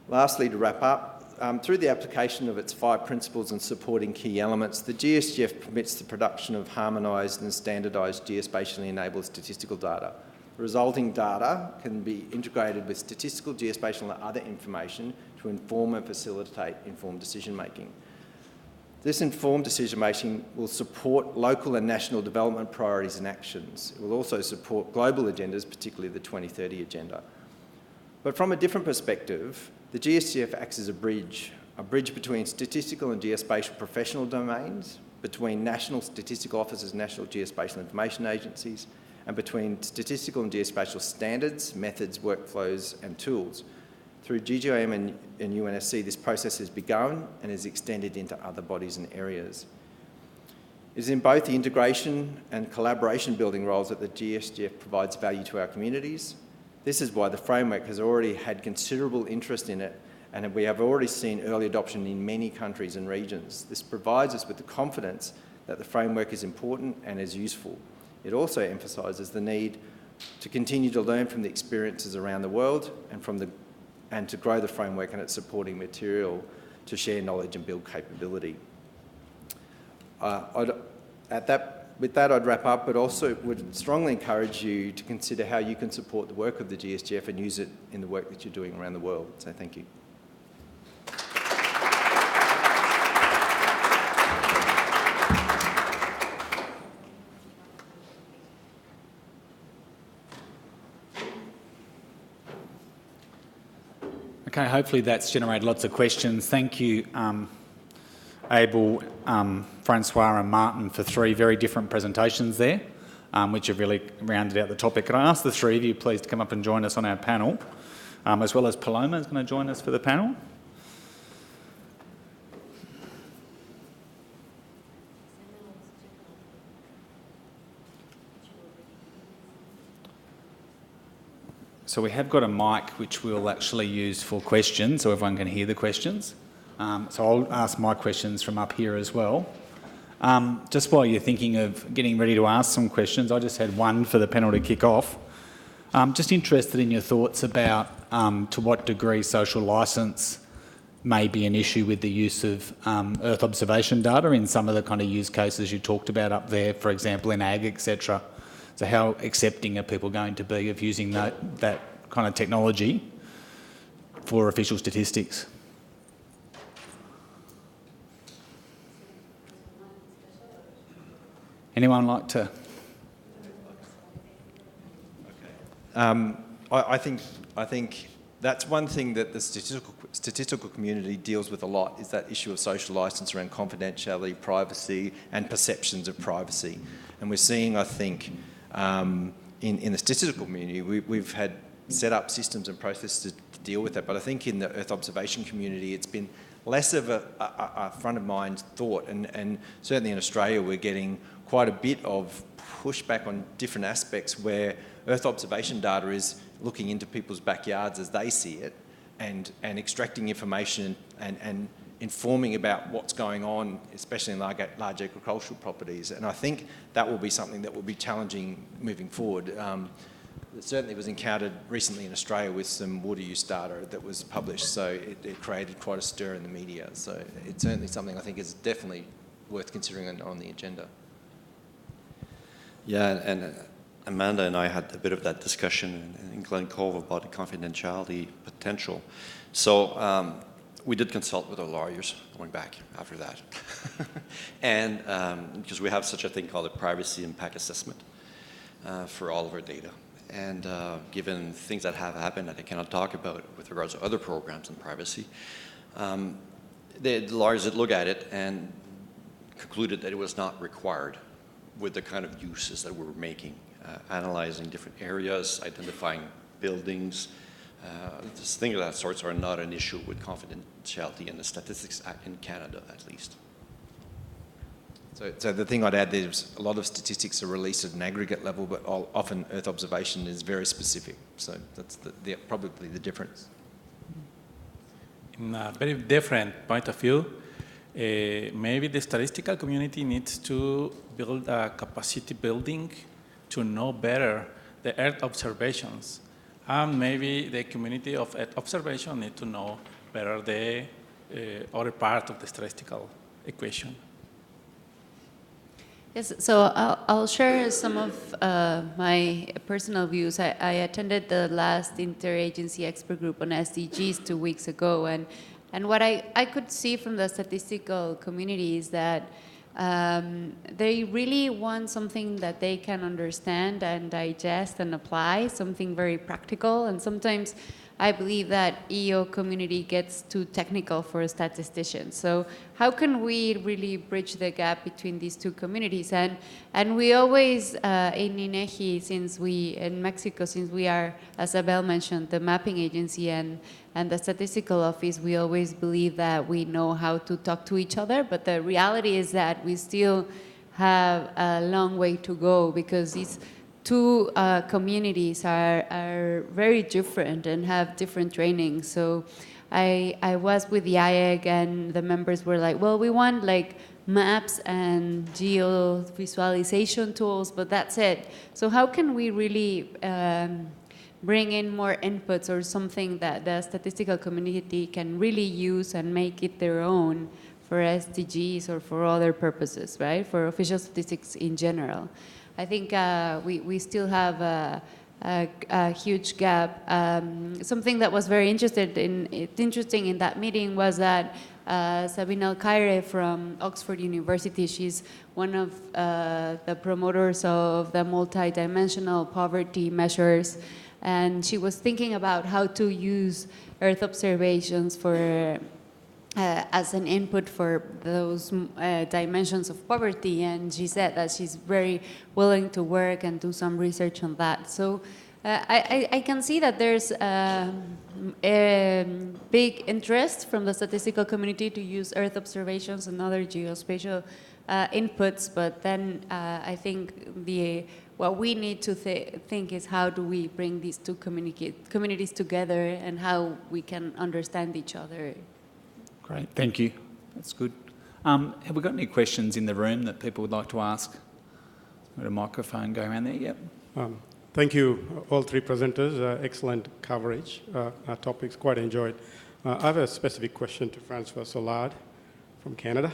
Lastly, to wrap up, through the application of its 5 principles and supporting key elements, the GSGF permits the production of harmonised and standardised geospatially enabled statistical data. The resulting data can be integrated with statistical, geospatial and other information to inform and facilitate informed decision making. This informed decision making will support local and national development priorities and actions. It will also support global agendas, particularly the 2030 agenda. But from a different perspective, the GSGF acts as a bridge between statistical and geospatial professional domains, between national statistical offices, national geospatial information agencies, and between statistical and geospatial standards, methods, workflows and tools. Through GGM and UNSC, this process has begun and is extended into other bodies and areas. It is in both the integration and collaboration building roles that the GSGF provides value to our communities. This is why the framework has already had considerable interest in it, and we have already seen early adoption in many countries and regions. This provides us with the confidence that the framework is important and is useful. It also emphasises the need to continue to learn from the experiences around the world and to grow the framework and its supporting material to share knowledge and build capability. With that, I'd wrap up, but also would strongly encourage you to consider how you can support the work of the GSGF and use it in the work that you're doing around the world. So thank you. Okay, hopefully that's generated lots of questions. Thank you, Abel, Francois and Martin for 3 very different presentations there, which have really rounded out the topic. Could I ask the 3 of you please to come up and join us on our panel, as well as Paloma is going to join us for the panel. So we have got a mic which we'll actually use for questions so everyone can hear the questions. So I'll ask my questions from up here as well. Just while you're thinking of getting ready to ask some questions, I just had one for the panel to kick off. Just interested in your thoughts about to what degree social licence may be an issue with the use of Earth observation data in some of the kind of use cases you talked about up there, for example, in ag, etc. So how accepting are people going to be of using that kind of technology for official statistics? Anyone like to? I think that's one thing that the statistical community deals with a lot, is that issue of social licence around confidentiality, privacy and perceptions of privacy. And we're seeing, I think, in the statistical community, we've had set up systems and processes to deal with that. But I think in the Earth observation community, it's been less of a front of mind thought. And certainly in Australia, we're getting quite a bit of pushback on different aspects where Earth observation data is looking into people's backyards as they see it and extracting information and informing about what's going on, especially in large agricultural properties. And I think that will be something that will be challenging moving forward. It certainly was encountered recently in Australia with some water use data that was published, so it created quite a stir in the media. So it's certainly something I think is definitely worth considering on the agenda. Yeah, and Amanda and I had a bit of that discussion in Glen Cove about the confidentiality potential. So we did consult with our lawyers going back after that. And because we have such a thing called a privacy impact assessment for all of our data. And given things that have happened that I cannot talk about with regards to other programs and privacy, the lawyers did look at it and concluded that it was not required with the kind of uses that we were making, analyzing different areas, identifying buildings. Things of that sort are not an issue with confidentiality in the Statistics Act in Canada, at least. So the thing I'd add, there's a lot of statistics are released at an aggregate level, but often Earth observation is very specific. So that's probably the difference. in a very different point of view. Maybe the statistical community needs to build a capacity building to know better the Earth observations. And maybe the community of Earth observation need to know better the other part of the statistical equation. Yes, so I'll share some of my personal views. I attended the last interagency expert group on SDGs 2 weeks ago, and what I could see from the statistical community is that they really want something that they can understand and digest and apply, something very practical. And sometimes I believe that EO community gets too technical for statisticians. So how can we really bridge the gap between these two communities? And we always, in INEGI, in Mexico, since we are, as Abel mentioned, the mapping agency and the statistical office, we always believe that we know how to talk to each other, but the reality is that we still have a long way to go, because these two communities are very different and have different trainings. So I was with the IEG, and the members were like, well, we want like maps and geo-visualization tools, but that's it. So how can we really bring in more inputs, or something that the statistical community can really use and make it their own for SDGs or for other purposes, right? For official statistics in general. I think we still have a huge gap. Something that was very interesting in that meeting was that Sabine Al-Khaire from Oxford University, she's one of the promoters of the multidimensional poverty measures, and she was thinking about how to use Earth observations for as an input for those dimensions of poverty, and she said that she's very willing to work and do some research on that. So I can see that there's a big interest from the statistical community to use Earth observations and other geospatial inputs, but then I think what we need to think is, how do we bring these two communities together, and how we can understand each other. Great, thank you. That's good. Have we got any questions in the room that people would like to ask? Got a microphone going around there, yep. Thank you, all three presenters. Excellent coverage. Our topics quite enjoyed. I have a specific question to Francois Soulard from Canada.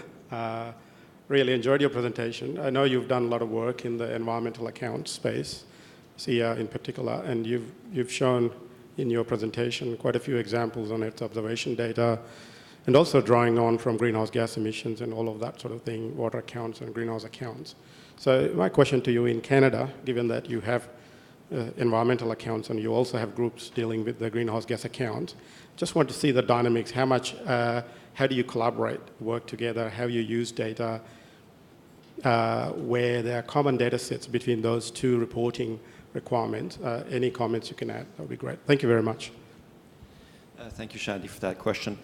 Really enjoyed your presentation. I know you've done a lot of work in the environmental account space, SIA in particular, and you've shown in your presentation quite a few examples on Earth observation data, and also drawing on from greenhouse gas emissions and all of that sort of thing, water accounts and greenhouse accounts. So my question to you, in Canada, given that you have environmental accounts and you also have groups dealing with the greenhouse gas accounts, just want to see the dynamics. How do you collaborate, work together, how you use data, where there are common data sets between those two reporting requirements? Any comments you can add, that would be great. Thank you very much. Thank you, Shandy, for that question.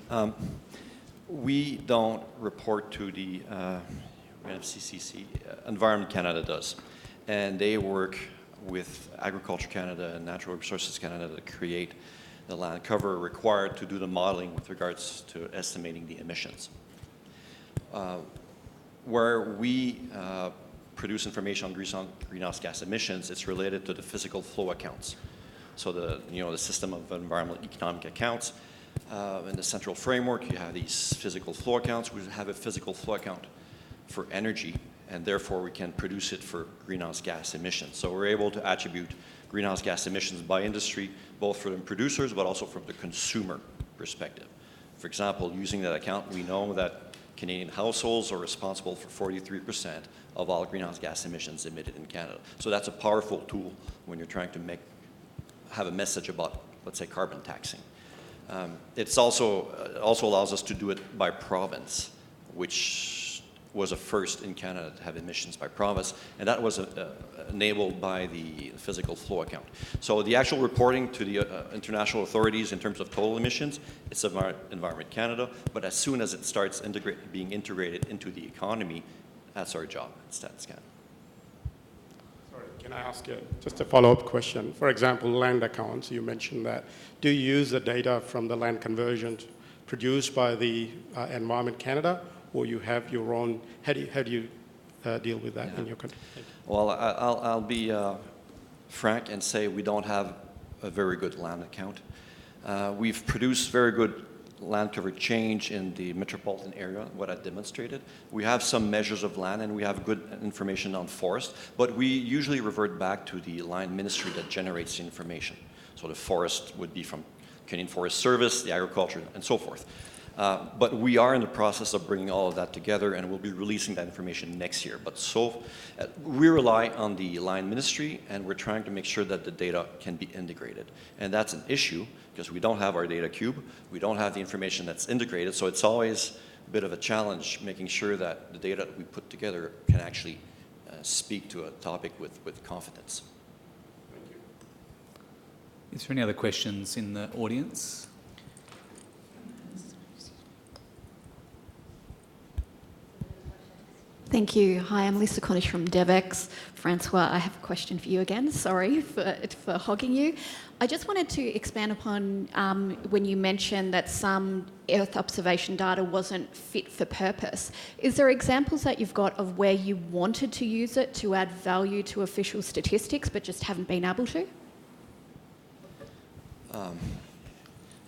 We don't report to the NFCCC. Environment Canada does. And they work with Agriculture Canada and Natural Resources Canada to create the land cover required to do the modeling with regards to estimating the emissions. Where we produce information on greenhouse gas emissions, it's related to the physical flow accounts. So the system of environmental economic accounts. In the central framework, you have these physical flow accounts. We have a physical flow account for energy, and therefore we can produce it for greenhouse gas emissions. So we're able to attribute greenhouse gas emissions by industry, both from the producers, but also from the consumer perspective. For example, using that account, we know that Canadian households are responsible for 43% of all greenhouse gas emissions emitted in Canada. So that's a powerful tool when you're trying to have a message about, let's say, carbon taxing. It's also allows us to do it by province, which was a first in Canada to have emissions by province, and that was enabled by the physical flow account. So the actual reporting to the international authorities in terms of total emissions, it's Environment Canada, but as soon as it starts being integrated into the economy, that's our job at Stats Canada. Can I ask you just a follow-up question? For example, land accounts, you mentioned that. Do you use the data from the land conversion produced by the Environment Canada, or you have your own? How do you deal with that in your country? Well, I'll be frank and say we don't have a very good land account. We've produced very good land cover change in the metropolitan area, what I demonstrated. We have some measures of land and we have good information on forest, but we usually revert back to the land ministry that generates the information. So the forest would be from Canadian Forest Service, the agriculture, and so forth. But we are in the process of bringing all of that together and we'll be releasing that information next year. But we rely on the line ministry and we're trying to make sure that the data can be integrated. And that's an issue because we don't have our data cube, we don't have the information that's integrated, so it's always a bit of a challenge making sure that the data that we put together can actually speak to a topic with confidence. Thank you. Is there any other questions in the audience? Thank you. Hi, I'm Lisa Cornish from DevX. Francois, I have a question for you again. Sorry for hogging you. I just wanted to expand upon when you mentioned that some Earth observation data wasn't fit for purpose. Is there examples that you've got of where you wanted to use it to add value to official statistics but just haven't been able to?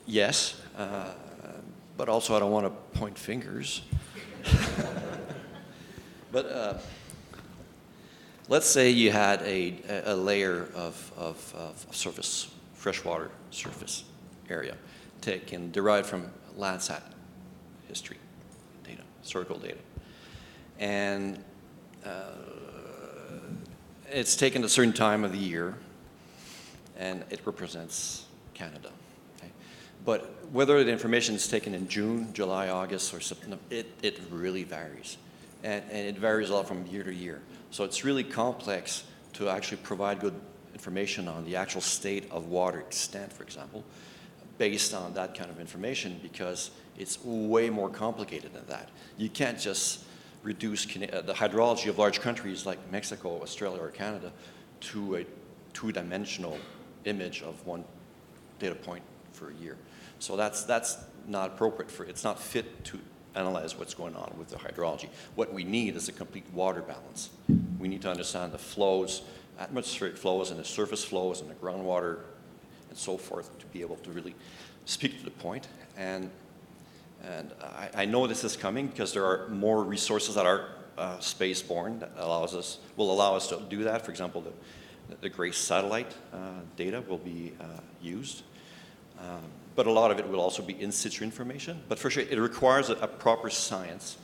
Yes, but also I don't want to point fingers. But let's say you had a layer of surface, freshwater surface area derived from Landsat history data, historical data. And it's taken a certain time of the year and it represents Canada. Okay? But whether the information is taken in June, July, August, or September, it really varies. And it varies a lot from year to year. So it's really complex to actually provide good information on the actual state of water extent, for example, based on that kind of information because it's way more complicated than that. You can't just reduce the hydrology of large countries like Mexico, Australia, or Canada to a two-dimensional image of one data point for a year. So that's not appropriate it's not fit to analyze what's going on with the hydrology. What we need is a complete water balance. We need to understand the flows, atmospheric flows and the surface flows and the groundwater and so forth to be able to really speak to the point. And I know this is coming because there are more resources that are space-borne that will allow us to do that. For example, the GRACE satellite data will be used. But a lot of it will also be in situ information. But for sure, it requires a proper science,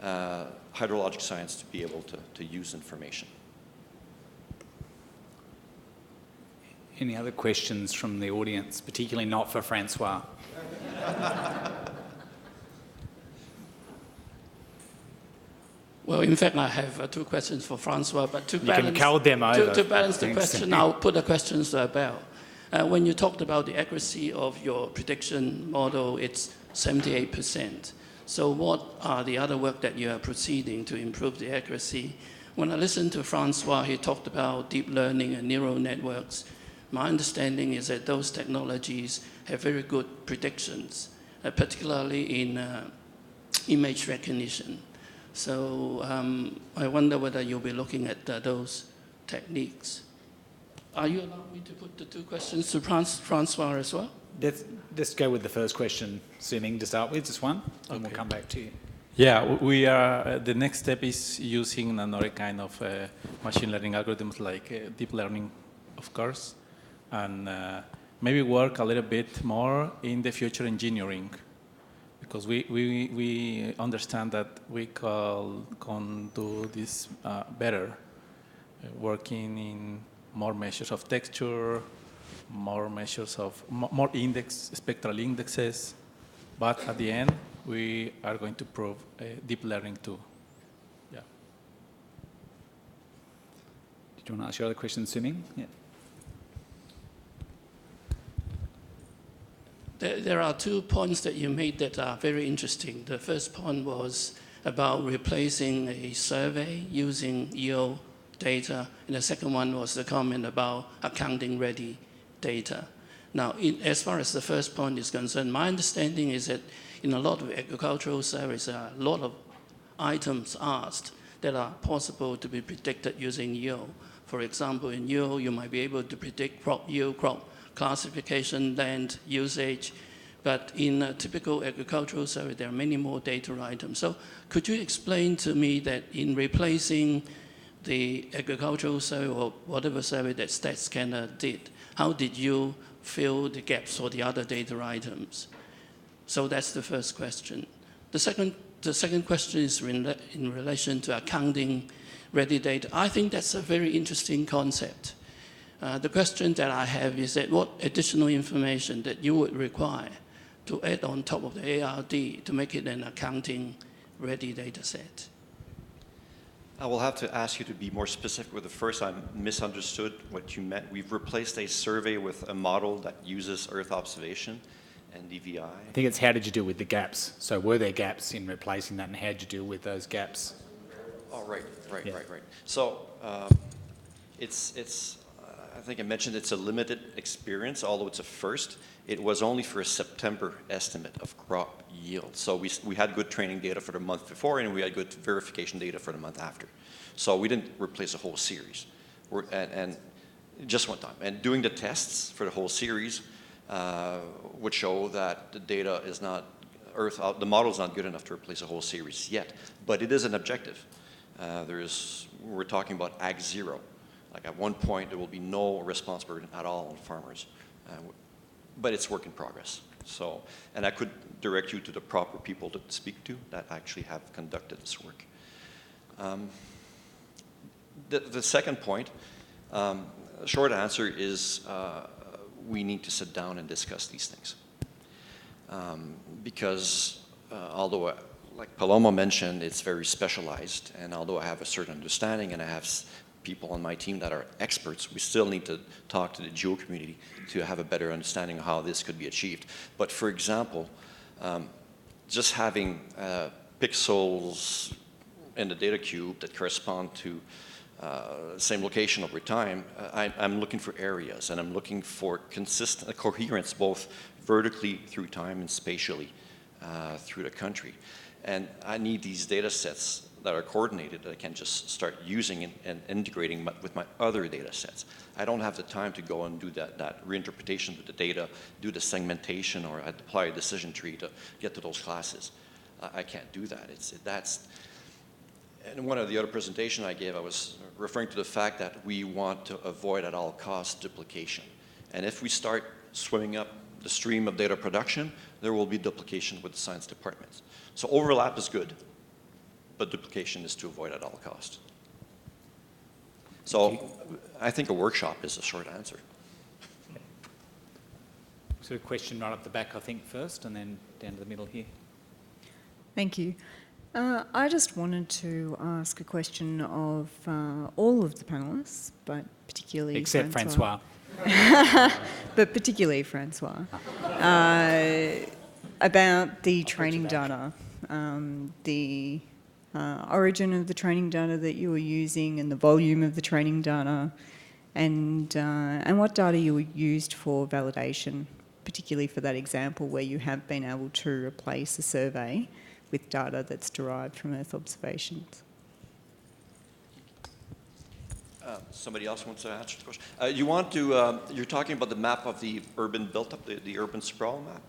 hydrologic science, to be able to use information. Any other questions from the audience, particularly not for Francois? Well, in fact, I have two questions for Francois, but to balance the question, I'll put the questions to Abel. When you talked about the accuracy of your prediction model, it's 78%. So what are the other work that you are proceeding to improve the accuracy? When I listened to Francois, he talked about deep learning and neural networks. My understanding is that those technologies have very good predictions, particularly in image recognition. So I wonder whether you'll be looking at those techniques. Are you allowing me to put the two questions to Francois as well? Let's go with the first question, Sue-Ming, to start with, just one, and we'll come back to you. Yeah, we are. The next step is using another kind of machine learning algorithms like deep learning, of course, and maybe work a little bit more in the future engineering, because we understand that we can do this better, working in more measures of texture, more measures of more spectral indexes, but at the end we are going to prove deep learning too. Yeah. Did you want to ask your other question, Sue-Ming? Yeah. There are 2 points that you made that are very interesting. The first point was about replacing a survey using EO data, and the second one was the comment about accounting-ready data. Now, as far as the first point is concerned, my understanding is that in a lot of agricultural surveys, there are a lot of items asked that are possible to be predicted using yield. For example, in yield, you might be able to predict crop yield, crop classification, land usage. But in a typical agricultural survey, there are many more data items. So could you explain to me that in replacing the agricultural survey or whatever survey that StatScanner did, how did you fill the gaps for the other data items? So that's the first question. The second question is in relation to accounting ready data. I think that's a very interesting concept. The question that I have is that what additional information that you would require to add on top of the ARD to make it an accounting ready data set? I will have to ask you to be more specific with the first. I misunderstood what you meant. We've replaced a survey with a model that uses Earth observation and DVI. I think it's how did you deal with the gaps? So were there gaps in replacing that, and how did you deal with those gaps? Oh, right. So I think I mentioned it's a limited experience, although it's a first. It was only for a September estimate of crop yield. So we had good training data for the month before, and we had good verification data for the month after. So we didn't replace a whole series, and just one time. And doing the tests for the whole series would show that the data is not, the model is not good enough to replace a whole series yet. But it is an objective. We're talking about Ag 0. Like at one point, there will be no response burden at all on farmers. But it's work in progress. So, and I could direct you to the proper people to speak to that actually have conducted this work. The second point, short answer is we need to sit down and discuss these things. Because although, like Paloma mentioned, it's very specialized, and although I have a certain understanding and I have people on my team that are experts, we still need to talk to the geo community to have a better understanding of how this could be achieved. But for example, just having pixels in the data cube that correspond to the same location over time, I'm looking for areas, and I'm looking for consistent coherence both vertically through time and spatially through the country. And I need these data sets that are coordinated that I can just start using and integrating with my other data sets. I don't have the time to go and do that reinterpretation of the data, do the segmentation, or apply a decision tree to get to those classes. I can't do that. And one of the other presentation I gave, I was referring to the fact that we want to avoid at all costs duplication. And if we start swimming up the stream of data production, there will be duplication with the science departments. So overlap is good, but duplication is to avoid at all costs. So I think a workshop is a short answer. So a question right up the back, I think, first, and then down to the middle here. Thank you. I just wanted to ask a question of all of the panellists, but particularly Except Francois. But particularly Francois, about the training data, the origin of the training data that you were using and the volume of the training data, and what data you used for validation, particularly for that example where you have been able to replace a survey with data that's derived from Earth observations. Somebody else wants to answer the question. You're talking about the map of the urban built-up, the urban sprawl map?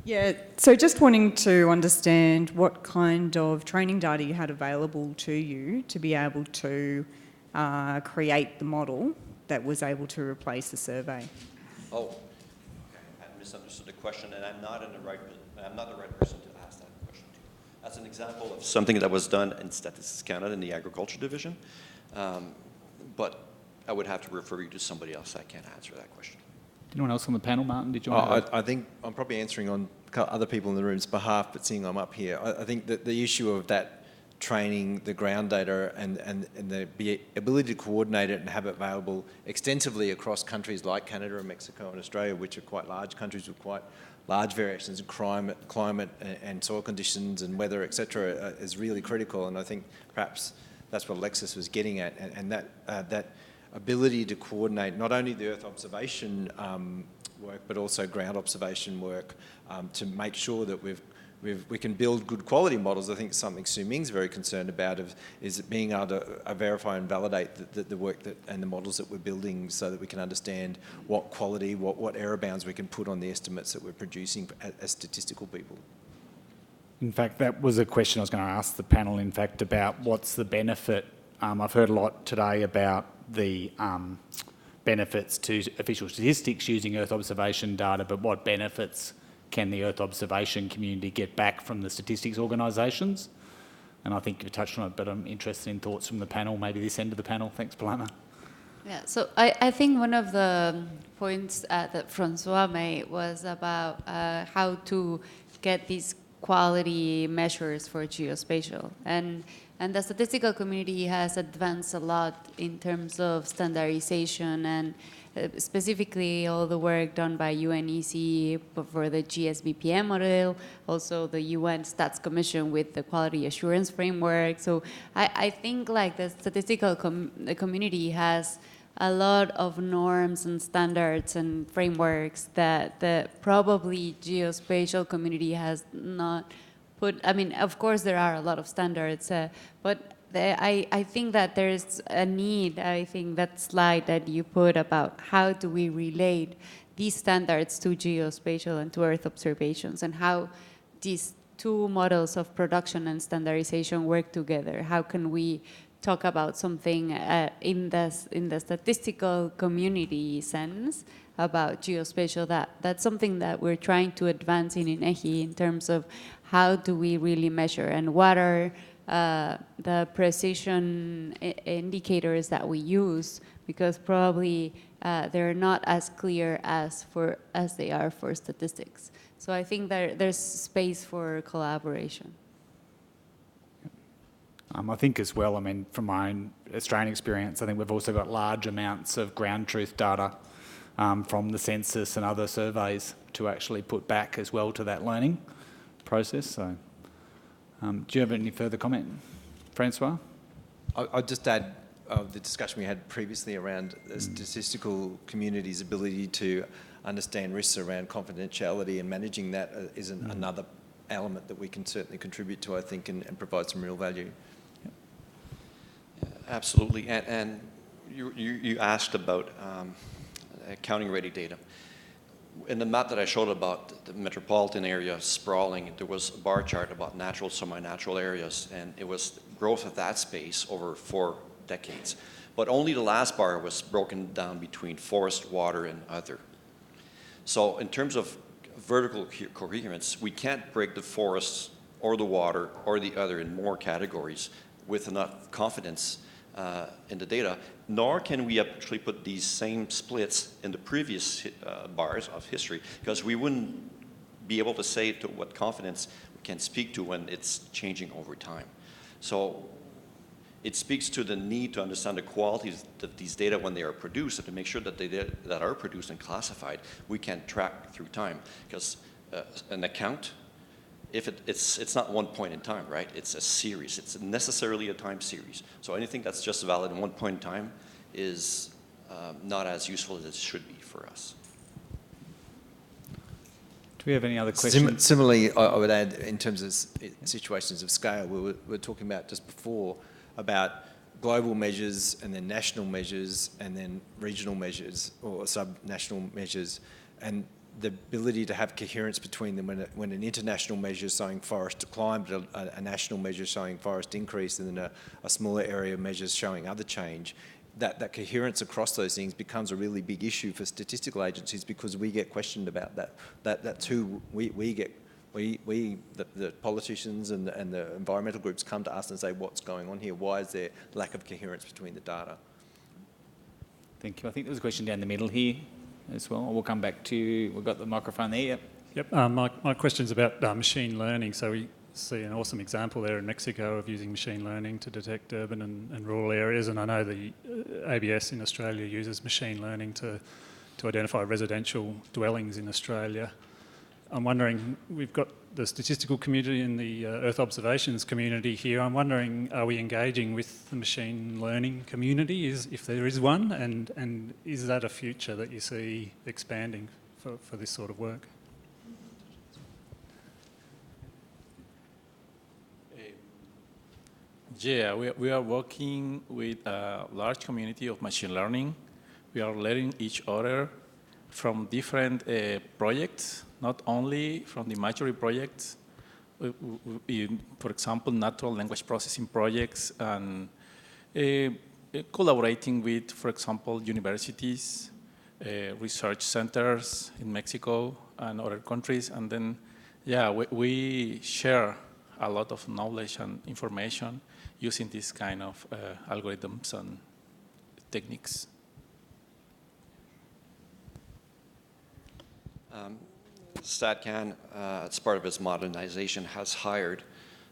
Yeah, so just wanting to understand what kind of training data you had available to you to be able to create the model that was able to replace the survey. Oh, okay. I misunderstood the question, and I'm not the right person to ask that question to. That's an example of something that was done in Statistics Canada in the Agriculture Division, but I would have to refer you to somebody else. I can't answer that question. Anyone else on the panel? Martin, did you want to? I think I'm probably answering on other people in the room's behalf, but seeing I'm up here, I think that the issue of that training, the ground data, and the ability to coordinate it and have it available extensively across countries like Canada and Mexico and Australia, which are quite large countries with quite large variations in climate and soil conditions and weather, etc., is really critical. And I think perhaps that's what Alexis was getting at, and that ability to coordinate not only the Earth observation work, but also ground observation work to make sure that we can build good quality models. I think something Su Ming's very concerned about is being able to verify and validate the work and the models that we're building so that we can understand what quality, what error bounds we can put on the estimates that we're producing as statistical people. In fact, that was a question I was going to ask the panel, in fact, about what's the benefit. I've heard a lot today about the benefits to official statistics using Earth observation data, but what benefits can the Earth observation community get back from the statistics organisations? And I think you touched on it, but I'm interested in thoughts from the panel, maybe this end of the panel. Thanks, Paloma. Yeah, so I think one of the points that Francois made was about how to get these quality measures for geospatial. And the statistical community has advanced a lot in terms of standardization and specifically all the work done by UNEC for the GSBPM model, also the UN Stats Commission with the quality assurance framework. So I think like the statistical community has a lot of norms and standards and frameworks that probably geospatial community has not put. I mean, of course there are a lot of standards, but I think that there's a need. I think that slide that you put about how do we relate these standards to geospatial and to Earth observations, and how these two models of production and standardization work together. How can we talk about something in the statistical community sense about geospatial? That's something that we're trying to advance in INEGI in terms of how do we really measure and what are the precision indicators that we use, because probably they're not as clear as they are for statistics. So I think there's space for collaboration. I think as well, I mean, from my own Australian experience, I think we've also got large amounts of ground truth data from the census and other surveys to actually put back as well to that learning process. So, do you have any further comment, Francois? I'll just add the discussion we had previously around the statistical community's ability to understand risks around confidentiality, and managing that is another element that we can certainly contribute to, I think, and provide some real value. Absolutely, and you asked about counting-ready data. In the map that I showed about the metropolitan area sprawling, there was a bar chart about natural, semi-natural areas, and it was growth of that space over 4 decades. But only the last bar was broken down between forest, water, and other. So in terms of vertical coherence, we can't break the forests or the water or the other in more categories with enough confidence in the data, nor can we actually put these same splits in the previous bars of history, because we wouldn't be able to say to what confidence we can speak to when it's changing over time. So it speaks to the need to understand the qualities of these data when they are produced, and to make sure that the data that are produced and classified we can track through time, because an account, if it's not one point in time, right? It's a series. It's necessarily a time series. So anything that's just valid in one point in time is not as useful as it should be for us. Do we have any other questions? Similarly, I would add, in terms of situations of scale, we were talking about just before about global measures and then national measures and then regional measures or sub-national measures, and the ability to have coherence between them when an international measure is showing forest decline, but a national measure is showing forest increase, and then a smaller area measure is showing other change. That coherence across those things becomes a really big issue for statistical agencies, because we get questioned about that. That's who the politicians and the environmental groups come to us and say, what's going on here? Why is there lack of coherence between the data? Thank you. I think there's a question down the middle here as well. We'll come back to you. We've got the microphone there. Yep. My question's about machine learning. So we see an awesome example there in Mexico of using machine learning to detect urban and rural areas, and I know the ABS in Australia uses machine learning to identify residential dwellings in Australia. I'm wondering, we've got the statistical community and the Earth observations community here. I'm wondering, are we engaging with the machine learning community, if there is one, and is that a future that you see expanding for this sort of work? Yeah, we are working with a large community of machine learning. We are learning each other from different projects, not only from the maturity projects, for example, natural language processing projects, and collaborating with, for example, universities, research centers in Mexico and other countries. And then, yeah, we share a lot of knowledge and information using this kind of algorithms and techniques. StatCan, as part of its modernization, has hired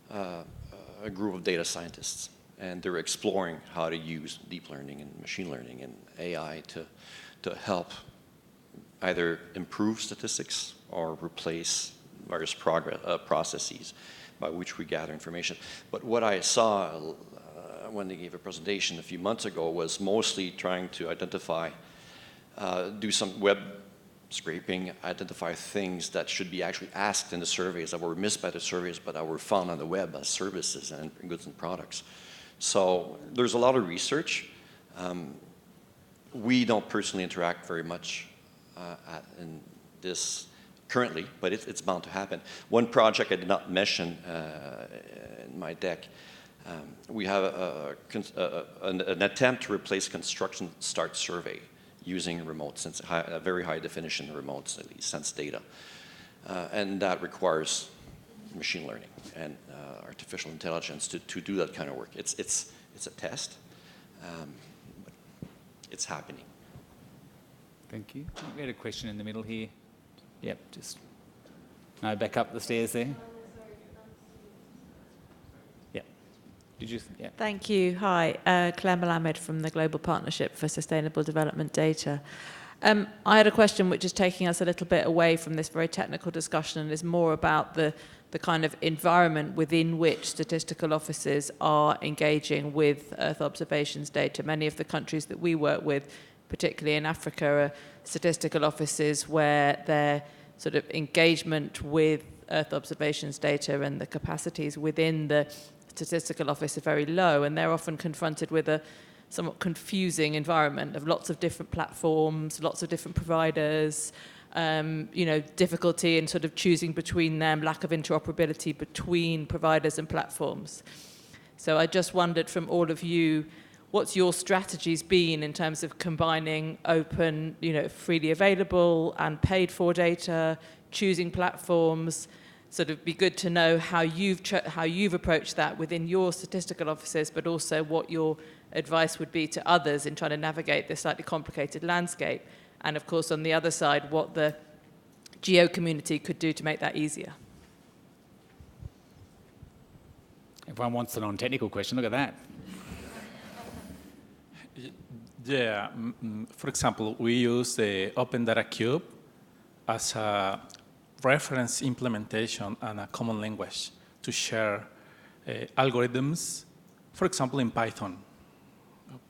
a group of data scientists, and they're exploring how to use deep learning and machine learning and AI to help either improve statistics or replace various processes by which we gather information. But what I saw when they gave a presentation a few months ago was mostly trying to identify, do some web scraping, identify things that should be actually asked in the surveys that were missed by the surveys but that were found on the web as services and goods and products. So there's a lot of research. We don't personally interact very much in this currently, but it's bound to happen. One project I did not mention in my deck, we have an attempt to replace construction start survey using remote sense, very high definition remote sense data. And that requires machine learning and artificial intelligence to do that kind of work. It's a test, but it's happening. Thank you. We had a question in the middle here. Yep, just no, back up the stairs there. Yep. Did you? Yeah. Thank you. Hi, Claire Malamed from the Global Partnership for Sustainable Development Data. I had a question which is taking us a little bit away from this very technical discussion and is more about the kind of environment within which statistical offices are engaging with Earth observations data. Many of the countries that we work with, particularly in Africa, are statistical offices where their sort of engagement with Earth observations data and the capacities within the statistical office are very low, and they're often confronted with a somewhat confusing environment of lots of different platforms, lots of different providers, difficulty in sort of choosing between them, lack of interoperability between providers and platforms. So I just wondered from all of you, what's your strategies been in terms of combining open, freely available and paid for data, choosing platforms? Sort of be good to know how you've approached that within your statistical offices, but also what your advice would be to others in trying to navigate this slightly complicated landscape. And of course, on the other side, what the geo community could do to make that easier. Everyone wants a non-technical question. Look at that. Yeah, for example, we use the Open Data Cube as a reference implementation and a common language to share algorithms, for example, in Python.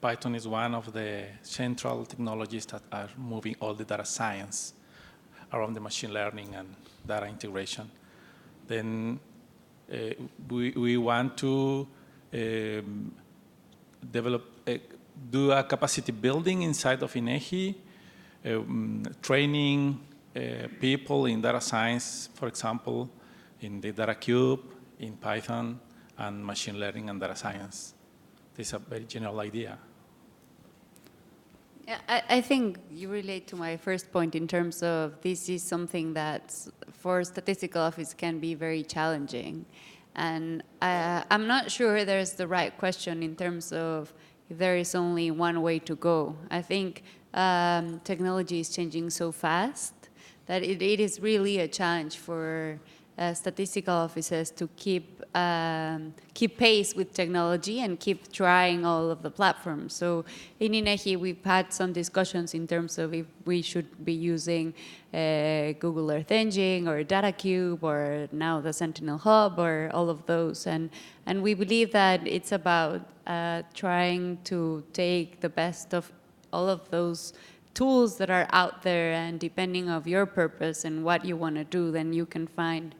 Python is one of the central technologies that are moving all the data science around the machine learning and data integration. Then we want to do a capacity building inside of INEGI, training people in data science, for example, in the Data Cube, in Python, and machine learning and data science. This is a very general idea. Yeah, I think you relate to my first point in terms of this is something that for statistical office can be very challenging. And I'm not sure there's the right question in terms of if there is only one way to go. I think technology is changing so fast that it is really a challenge for statistical offices to keep pace with technology and keep trying all of the platforms. So in INEGI, we've had some discussions in terms of if we should be using Google Earth Engine or DataCube or now the Sentinel Hub or all of those. And we believe that it's about trying to take the best of all of those tools that are out there, and depending on your purpose and what you want to do, then you can find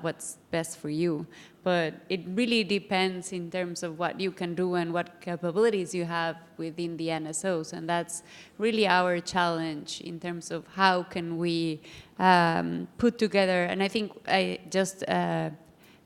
what's best for you. But it really depends in terms of what you can do and what capabilities you have within the NSOs, and that's really our challenge in terms of how can we put together, and I think I just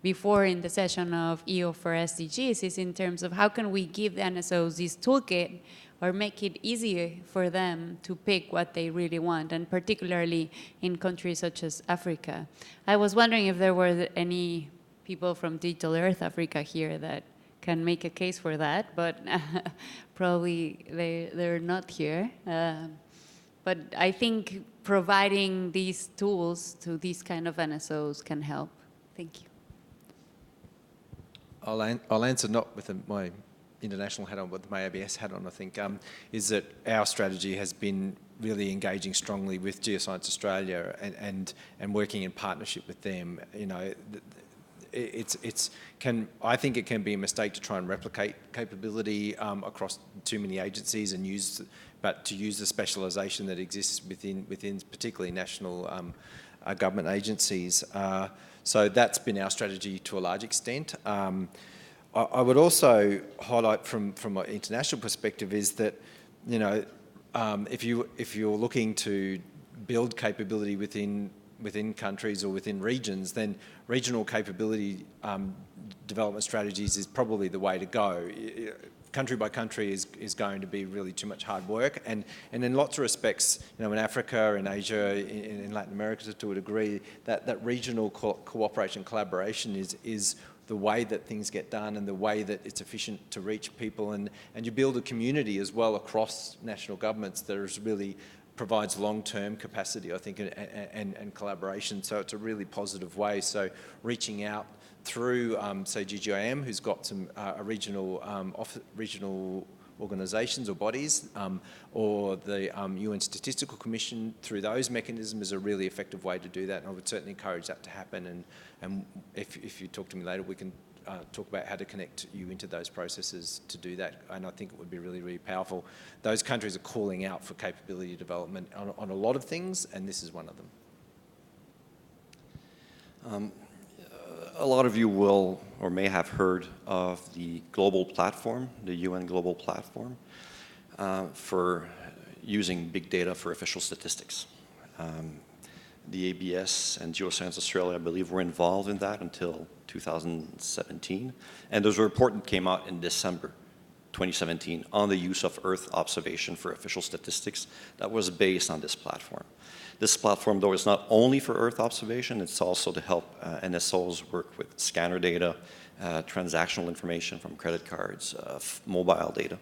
before in the session of EO for SDGs is in terms of how can we give the NSOs this toolkit or make it easier for them to pick what they really want, and particularly in countries such as Africa. I was wondering if there were any people from Digital Earth Africa here that can make a case for that, but probably they're not here. But I think providing these tools to these kind of NSOs can help. Thank you. I'll answer not with my international hat on, but my ABS hat on, I think, is that our strategy has been really engaging strongly with Geoscience Australia and working in partnership with them. You know, I think it can be a mistake to try and replicate capability across too many agencies and but to use the specialisation that exists within particularly national government agencies. So that's been our strategy to a large extent. I would also highlight from an international perspective is that, you know, if you're looking to build capability within countries or within regions, then regional capability development strategies is probably the way to go. Country by country is going to be really too much hard work, and in lots of respects, you know, in Africa, in Asia, in Latin America to a degree, that regional cooperation, collaboration is the way that things get done and the way that it's efficient to reach people, and you build a community as well across national governments that is really provides long-term capacity, I think, and collaboration. So it's a really positive way. So reaching out through, say, GGIM, who's got some regional organisations or bodies, or the UN Statistical Commission, through those mechanisms is a really effective way to do that. And I would certainly encourage that to happen. And if you talk to me later, we can talk about how to connect you into those processes to do that. And I think it would be really, really powerful. Those countries are calling out for capability development on a lot of things, and this is one of them. A lot of you will or may have heard of the global platform, the UN global platform, for using big data for official statistics. The ABS and Geoscience Australia, I believe, were involved in that until 2017. And there's a report that came out in December 2017 on the use of Earth observation for official statistics that was based on this platform. This platform, though, is not only for Earth observation, it's also to help NSOs work with scanner data, transactional information from credit cards, mobile data.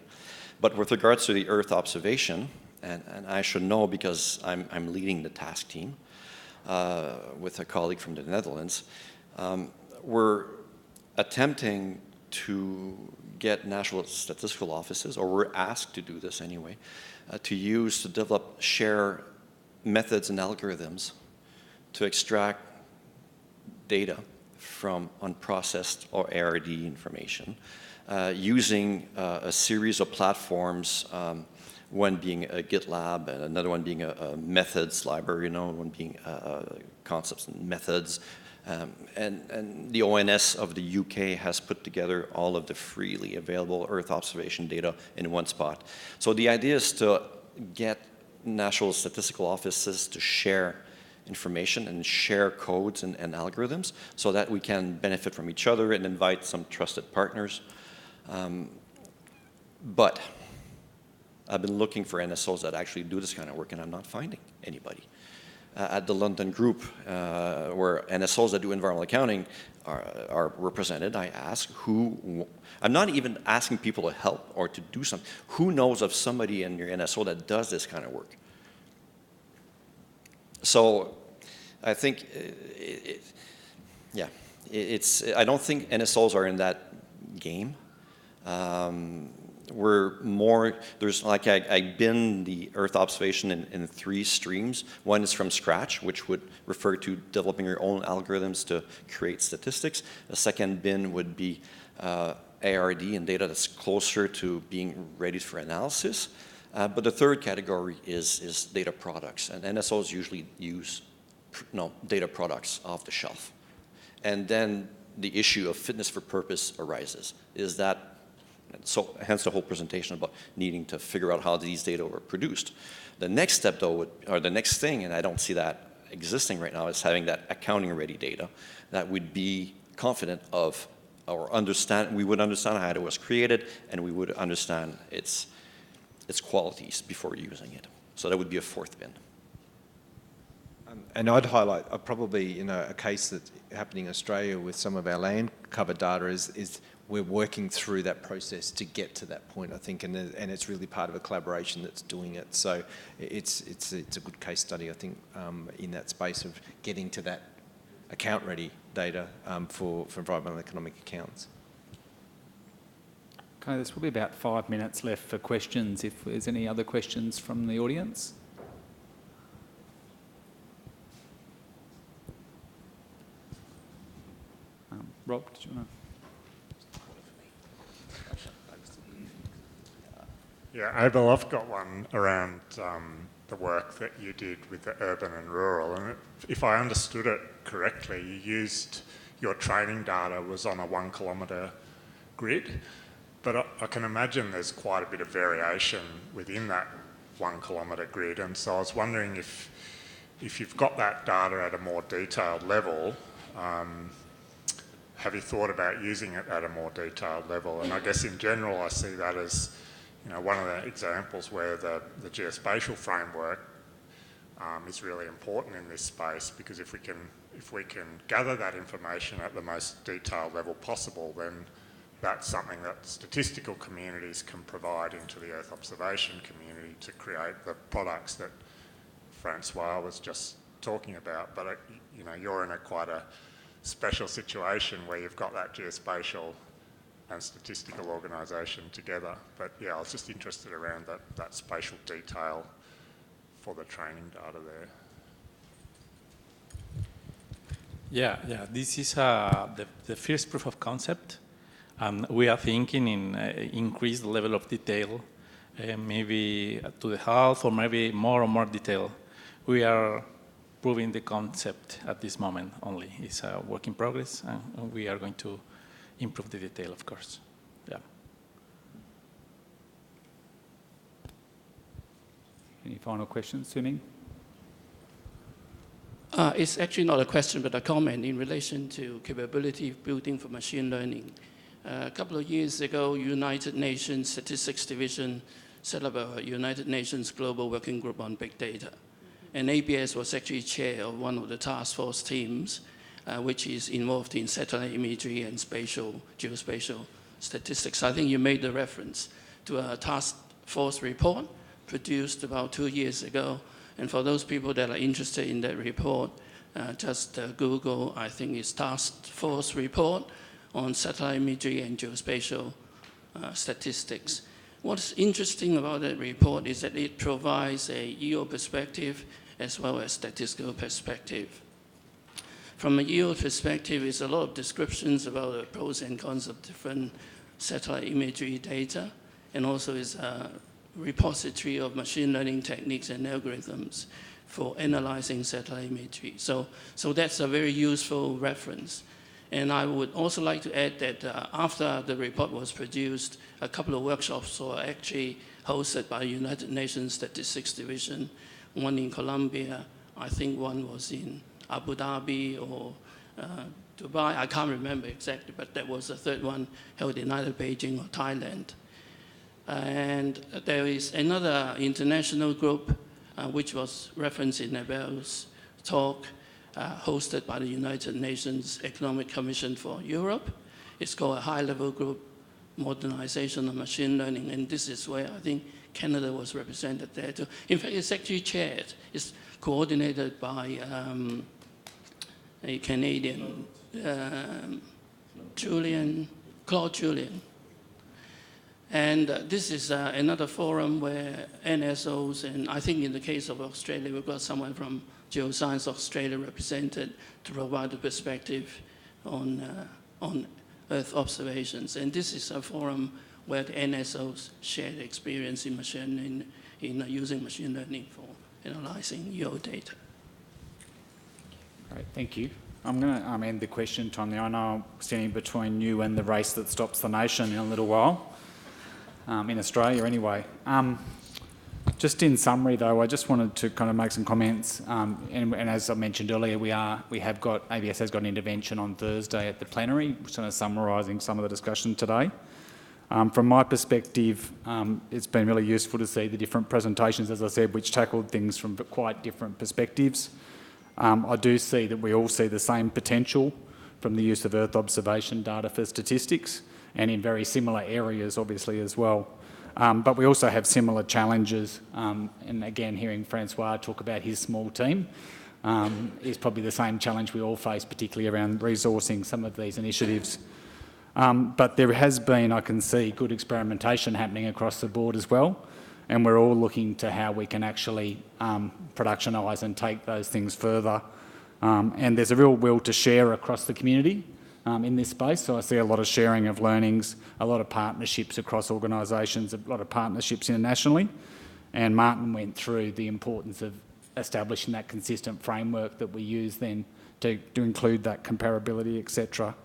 But with regards to the Earth observation, and I should know because I'm leading the task team with a colleague from the Netherlands, we're attempting to get national statistical offices, or we're asked to do this anyway, to develop, share methods and algorithms to extract data from unprocessed or ARD information using a series of platforms, one being a GitLab, and another one being a methods library, you know, one being concepts and methods. And the ONS of the UK has put together all of the freely available Earth observation data in one spot. So the idea is to get national statistical offices to share information and share codes and algorithms so that we can benefit from each other and invite some trusted partners. But I've been looking for NSOs that actually do this kind of work, and I'm not finding anybody. At the London group, where NSOs that do environmental accounting are represented, I ask I'm not even asking people to help or to do something. Who knows of somebody in your NSO that does this kind of work? So I think Yeah, I don't think NSOs are in that game. We're more, there's like, I bin the Earth observation in 3 streams. One is from scratch, which would refer to developing your own algorithms to create statistics. A second bin would be ARD and data that's closer to being ready for analysis. But the third category is data products, and NSOs usually use data products off the shelf. And then the issue of fitness for purpose arises. So hence the whole presentation about needing to figure out how these data were produced. The next step, though, or the next thing, and I don't see that existing right now, is having that accounting-ready data that would be confident of, or we would understand how it was created, and we would understand its qualities before using it. So that would be a 4th bin. And I'd highlight probably a case that's happening in Australia with some of our land cover data is we're working through that process to get to that point, I think, and it's really part of a collaboration that's doing it. So it's a good case study, I think, in that space of getting to that account-ready data for environmental and economic accounts. Okay, there's probably about 5 minutes left for questions, if there's any other questions from the audience. Rob, did you want to? Yeah, Abel, I've got one around the work that you did with the urban and rural. And if I understood it correctly, you used your training data was on a 1 kilometre grid. But I can imagine there's quite a bit of variation within that 1 kilometre grid. And so I was wondering if you've got that data at a more detailed level, have you thought about using it at a more detailed level? And I guess in general, I see that as one of the examples where the geospatial framework is really important in this space, because if we can gather that information at the most detailed level possible, then that's something that statistical communities can provide into the Earth observation community to create the products that Francois was just talking about. But you're in quite a special situation where you've got that geospatial and statistical organisation together. But yeah, I was just interested around that spatial detail for the training data there. Yeah. This is the first proof of concept. We are thinking in increase the level of detail, maybe to the half or maybe more and more detail. We are proving the concept at this moment only. It's a work in progress, and we are going to improve the detail, of course. Yeah. Any final questions, Swimming? It's actually not a question, but a comment in relation to capability building for machine learning. A couple of years ago, United Nations Statistics Division set up a United Nations Global Working Group on Big Data. And ABS was actually chair of one of the task force teams, which is involved in satellite imagery and geospatial statistics. I think you made the reference to a task force report produced about 2 years ago. And for those people that are interested in that report, just Google, I think it's Task Force Report on Satellite Imagery and Geospatial Statistics. What's interesting about that report is that it provides a EO perspective as well as statistical perspective. From a EO perspective, it's a lot of descriptions about the pros and cons of different satellite imagery data, and also is a repository of machine learning techniques and algorithms for analyzing satellite imagery. So that's a very useful reference. And I would also like to add that after the report was produced, a couple of workshops were actually hosted by United Nations Statistics Division, one in Colombia, I think one was in Abu Dhabi or Dubai, I can't remember exactly, but there was a third one held in either Beijing or Thailand. And there is another international group which was referenced in Abel's talk, hosted by the United Nations Economic Commission for Europe. It's called a high-level group, Modernization of Machine Learning, and this is where I think Canada was represented there too. In fact, it's actually chaired, it's coordinated by a Canadian Claude Julian. And this is another forum where NSOs, and I think in the case of Australia, we've got someone from Geoscience Australia represented to provide a perspective on Earth observations. And this is a forum where the NSOs share the experience in using machine learning for analyzing your data. Great, thank you. I'm going to end the question time there. I know I'm standing between you and the race that stops the nation in a little while, in Australia anyway. Just in summary though, I just wanted to kind of make some comments, and as I mentioned earlier, ABS has got an intervention on Thursday at the plenary, sort of summarising some of the discussion today. From my perspective, it's been really useful to see the different presentations, as I said, which tackled things from quite different perspectives. I do see that we all see the same potential from the use of Earth observation data for statistics, and in very similar areas, obviously, as well. But we also have similar challenges, and again, hearing Francois talk about his small team is probably the same challenge we all face, particularly around resourcing some of these initiatives. But there has been, I can see, good experimentation happening across the board as well, and we're all looking to how we can actually productionise and take those things further. And there's a real will to share across the community in this space, so I see a lot of sharing of learnings, a lot of partnerships across organisations, a lot of partnerships internationally, and Martin went through the importance of establishing that consistent framework that we use then to include that comparability, etc.,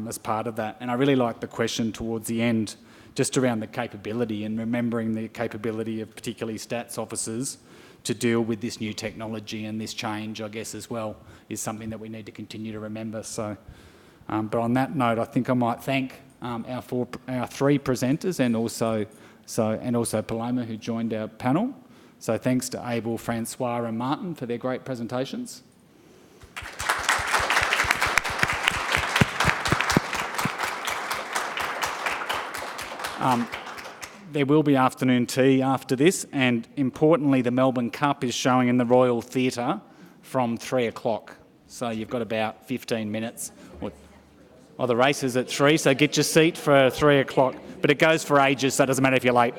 as part of that. And I really like the question towards the end, just around the capability and remembering the capability of particularly stats officers to deal with this new technology and this change, I guess, as well, is something that we need to continue to remember. So, but on that note, I think I might thank our three presenters and also Paloma, who joined our panel. So thanks to Abel, Francois and Martin for their great presentations. There will be afternoon tea after this, and importantly, the Melbourne Cup is showing in the Royal Theatre from 3 o'clock. So you've got about 15 minutes. The race is at 3, so get your seat for 3 o'clock. But it goes for ages, so it doesn't matter if you're late.